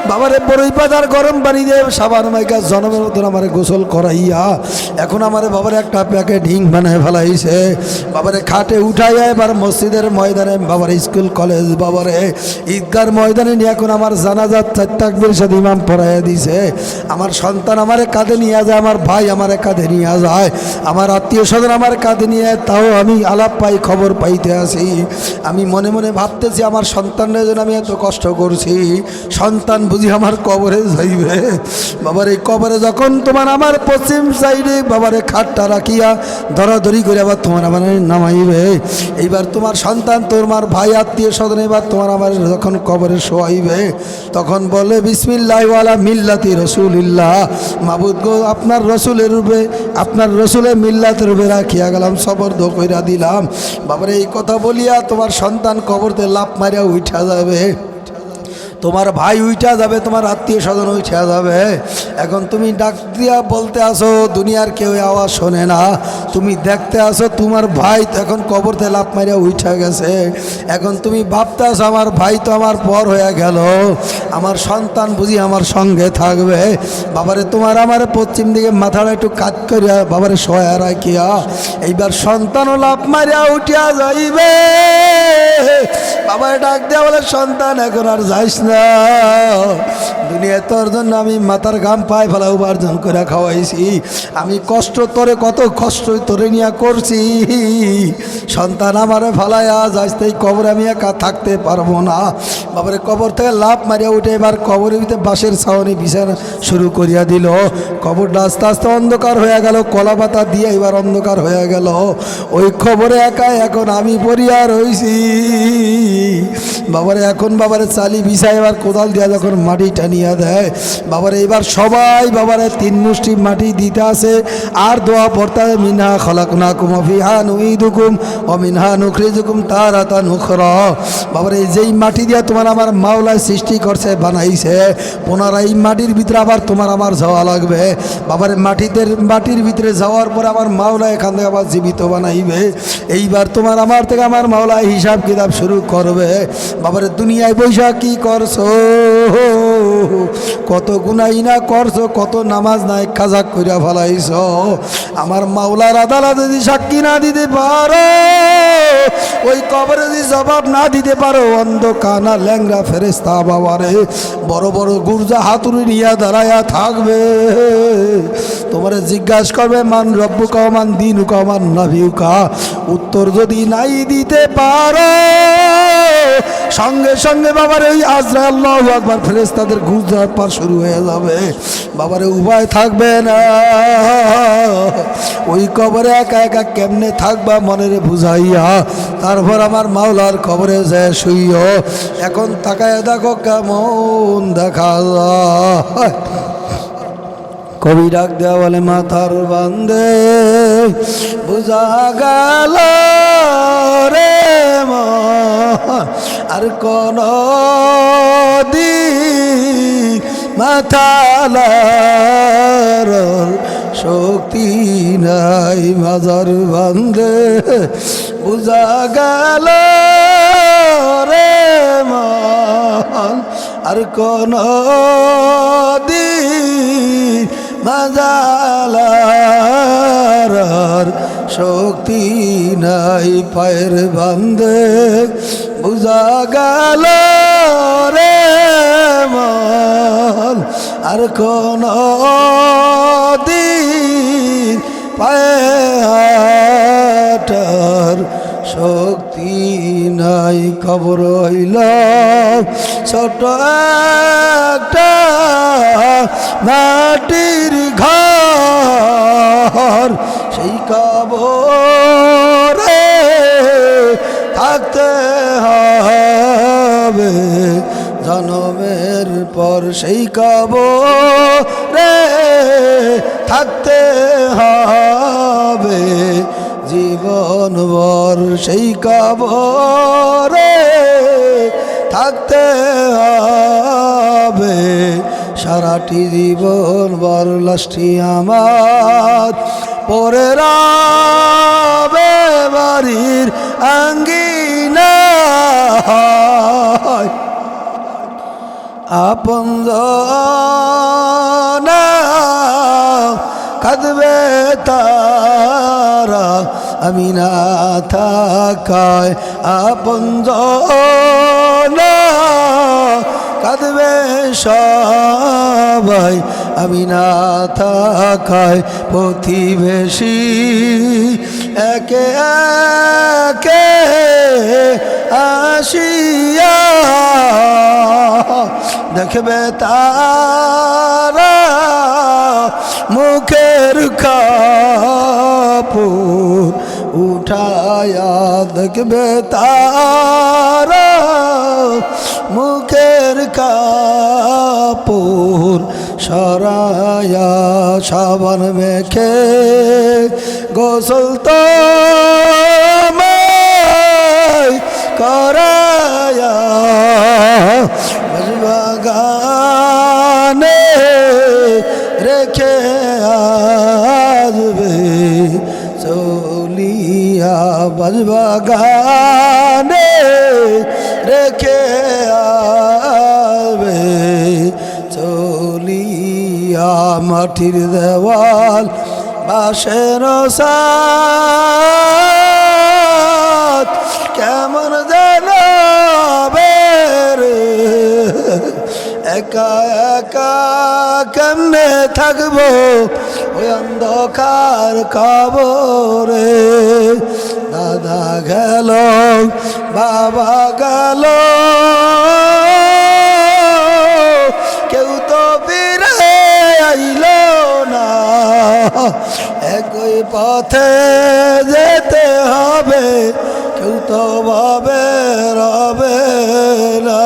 বাবারে বড়ই পাতার গরম পানি দিয়ে সাবান মাইকা জনমের মতন আমার গোসল করাইয়া এখন আমার বাবার একটা প্যাকেট হিং বানায় ফেলাইছে। বাবারে খাটে উঠাইয়া এবার মসজিদের ময়দানে, বাবার স্কুল কলেজ বাবারে ঈদগার ময়দানে নিয়ে এখন আমার জানাজাত তাকবীর সাথে ইমাম পড়াইয়া দিছে। আমার সন্তান আমারে কাঁধে নিয়ে যায়, আমার ভাই আমারে কাঁধে নিয়ে যায়, আমার আত্মীয় স্বজন আমার কাঁধে নিয়ে, তাও আমি আলাপ পাই, খবর পাইতে আসি। আমি মনে মনে ভাবতেছি আমার সন্তানের জন্য আমি এত কষ্ট করছি, সন্তান বুঝি আমার কবরে যাইবে। বাবার এই কবরে যখন তোমার আমার পশ্চিম সাইডে বাবারে খাটটা রাখিয়া ধরাধরি করে আবার তোমার আমার নামাইবে, এইবার তোমার সন্তান তোমার ভাই আত্মীয় স্বজন এবার তোমার আমার যখন কবরে শোয়াইবে তখন বলে বিসমিল্লাহ ওয়ালা মিল্লাতি রসুলিল্লাহ, মাবুদ গো আপনার রসুলের রূপে, আপনার রসুলের মিল্লাতের রূপে রাখিয়া গেলাম, সবর্দ কইরা দিলাম। বাবারে এই কথা বলিয়া তোমার সন্তান কবরতে লাফ মারিয়া উঠা যাবে, তোমার ভাই উঠা যাবে, তোমার আত্মীয় স্বজন উঠা যাবে। এখন তুমি ডাক দিয়া বলতে আসো, দুনিয়ার কেউ আওয়াজ শোনে না, তুমি দেখতে আসো তোমার ভাই তো এখন কবরতে লাফ মারিয়া উঠা গেছে। এখন তুমি ভাবতে আসো আমার ভাই তো আমার পর হয়ে গেল, আমার সন্তান বুঝি আমার সঙ্গে থাকবে। বাবারে তোমার আমার পশ্চিম দিকে মাথাটা একটু কাজ করিয়া বাবারে সয়া রাখিয়া এইবার সন্তানও লাফ মারিয়া উঠিয়া যাইবে। বাবারে ডাক দেওয়া বলে সন্তান এখন আর যাইস না, দুনিয়া তোর জন্য আমি মাথার ঘাম পায়ে ফেলা উপার্জন করে খাওয়াইছি, আমি কষ্ট তোরে কত কষ্ট তোরে নিয়ে করছি, সন্তান আমারে ফালাইয়া যাইস, এই কবরে আমি একা থাকতে পারবো না। বাবারে কবর থেকে লাফ মারিয়া উঠে এবার কবরের ভিতরে বাঁশের ছাউনি বিছানা শুরু করিয়া দিল। কবরটা আস্তে আস্তে অন্ধকার হয়ে গেল, কলা পাতা দিয়ে এবার অন্ধকার হয়ে গেল। ওই খবরে একা এখন আমি পড়িয়া রইছি। বাবারে এখন বাবারে চালি বিছায় এবার কোদাল দিয়া যখন মাটি টানিয়া দেয়, বাবারে এবার সবাই বাবারে 3 মুষ্টি মাটি দিতে আসে আর দোয়া পড়তে হয়, মিনহা খলাকনাকুম ওয়া ফিহা নুঈদুকুম ওয়া মিনহা নুখরিজুকুম তারাতান উখরা। বাবারে যেই মাটি দিয়া তোমার আমার মাওলায় সৃষ্টি করছে বানাইছে, পুনরায় এই মাটির ভিতরে আবার তোমার আমার যাওয়া লাগবে। বাবারে মাটির ভিতরে যাওয়ার পরে আমার মাওলা এখান থেকে আবার জীবিত বানাইবে। এইবার তোমার আমার থেকে আমার মাওলা হিসাব কিতাব শুরু করবে। বাবারে দুনিয়ায় বৈশা কি করছো, কত গুনাহ না করছো, কত নামাজ নাই কাজা কইরা ফেলাইছো, আমার মাওলার আদালতে যদি সাক্ষী না দিতে পারো, ওই কবরে যদি জবাব না দিতে পারো, অন্ধ কানা ল্যাংরা ফেরেশতা বাবারে বড় বড় গুরজা হাতুড়ি নিয়ে দাঁড়ায়া থাকবে, তোমার জিজ্ঞাসা করবে মান রব্বুকা মান দীনুকা মান নাবিয়ুকা। উত্তর যদি নাই দিতে পারো, সঙ্গে সঙ্গে বাবার ওই আজরাইল আল্লাহু আকবার ফেরেশতাদের গুরজা পার শুরু হয়ে যাবে। বাবারে উপায় থাকবে না, ওই কবরে একা একা কেমনে থাকবা মনের বুঝাইয়া, তারপর আমার মাওলার কবরে যায় শুইও। এখন তাকায় দেখো কেমন দেখা যায়। কবি ডাক দেওয়া বলে মাথার বান্দে বুঝা গেল রে আর কোন দিন মাথালার শক্তি নাই মাজার বান্ধে বুঝা গেল রে মন আর কোন দিন মাজালার শক্তি নাই পায়ের বান্ধে বুঝা গেল রে মন আর কোন দিন পায়ে হাঁটার শক্তি নাই খবর হইল ছোট একটা মাটির ঘর সেই কবরে থাকতে হবে জনমের পর সেই কবরে থাকতে হবে জীবনভর সেই কবরে থাকতে হবে সারাটি জীবনভর লাশটি আমার পরে রবে বাড়ির আঙ্গিনায় আপনজনা কাঁদবে তারা আমি না থাকায় আপনজনা কাঁদবে সবাই আমি না থাকায় প্রতিবেশী একে একে আসিয়া দেখবে তারা মুখের কাপড় উঠায়া দেখবে তারা মুখের কাপড় সরায়া সাবান মেখে গোসল তো করায়া বাগানে রেখে আসবে চলিয়া বাগানে রেখে আসবে চলিয়া মাটির দেওয়াল বাঁশের সাথ কেমন জানাবে রে একা একা কেমনে থাকবো ওই অন্ধকার কবরে দাদা গেল বাবা গেল কেউ তো ফিরে আইল না একই পথে যেতে হবে কেউ তো ভাবে রবে না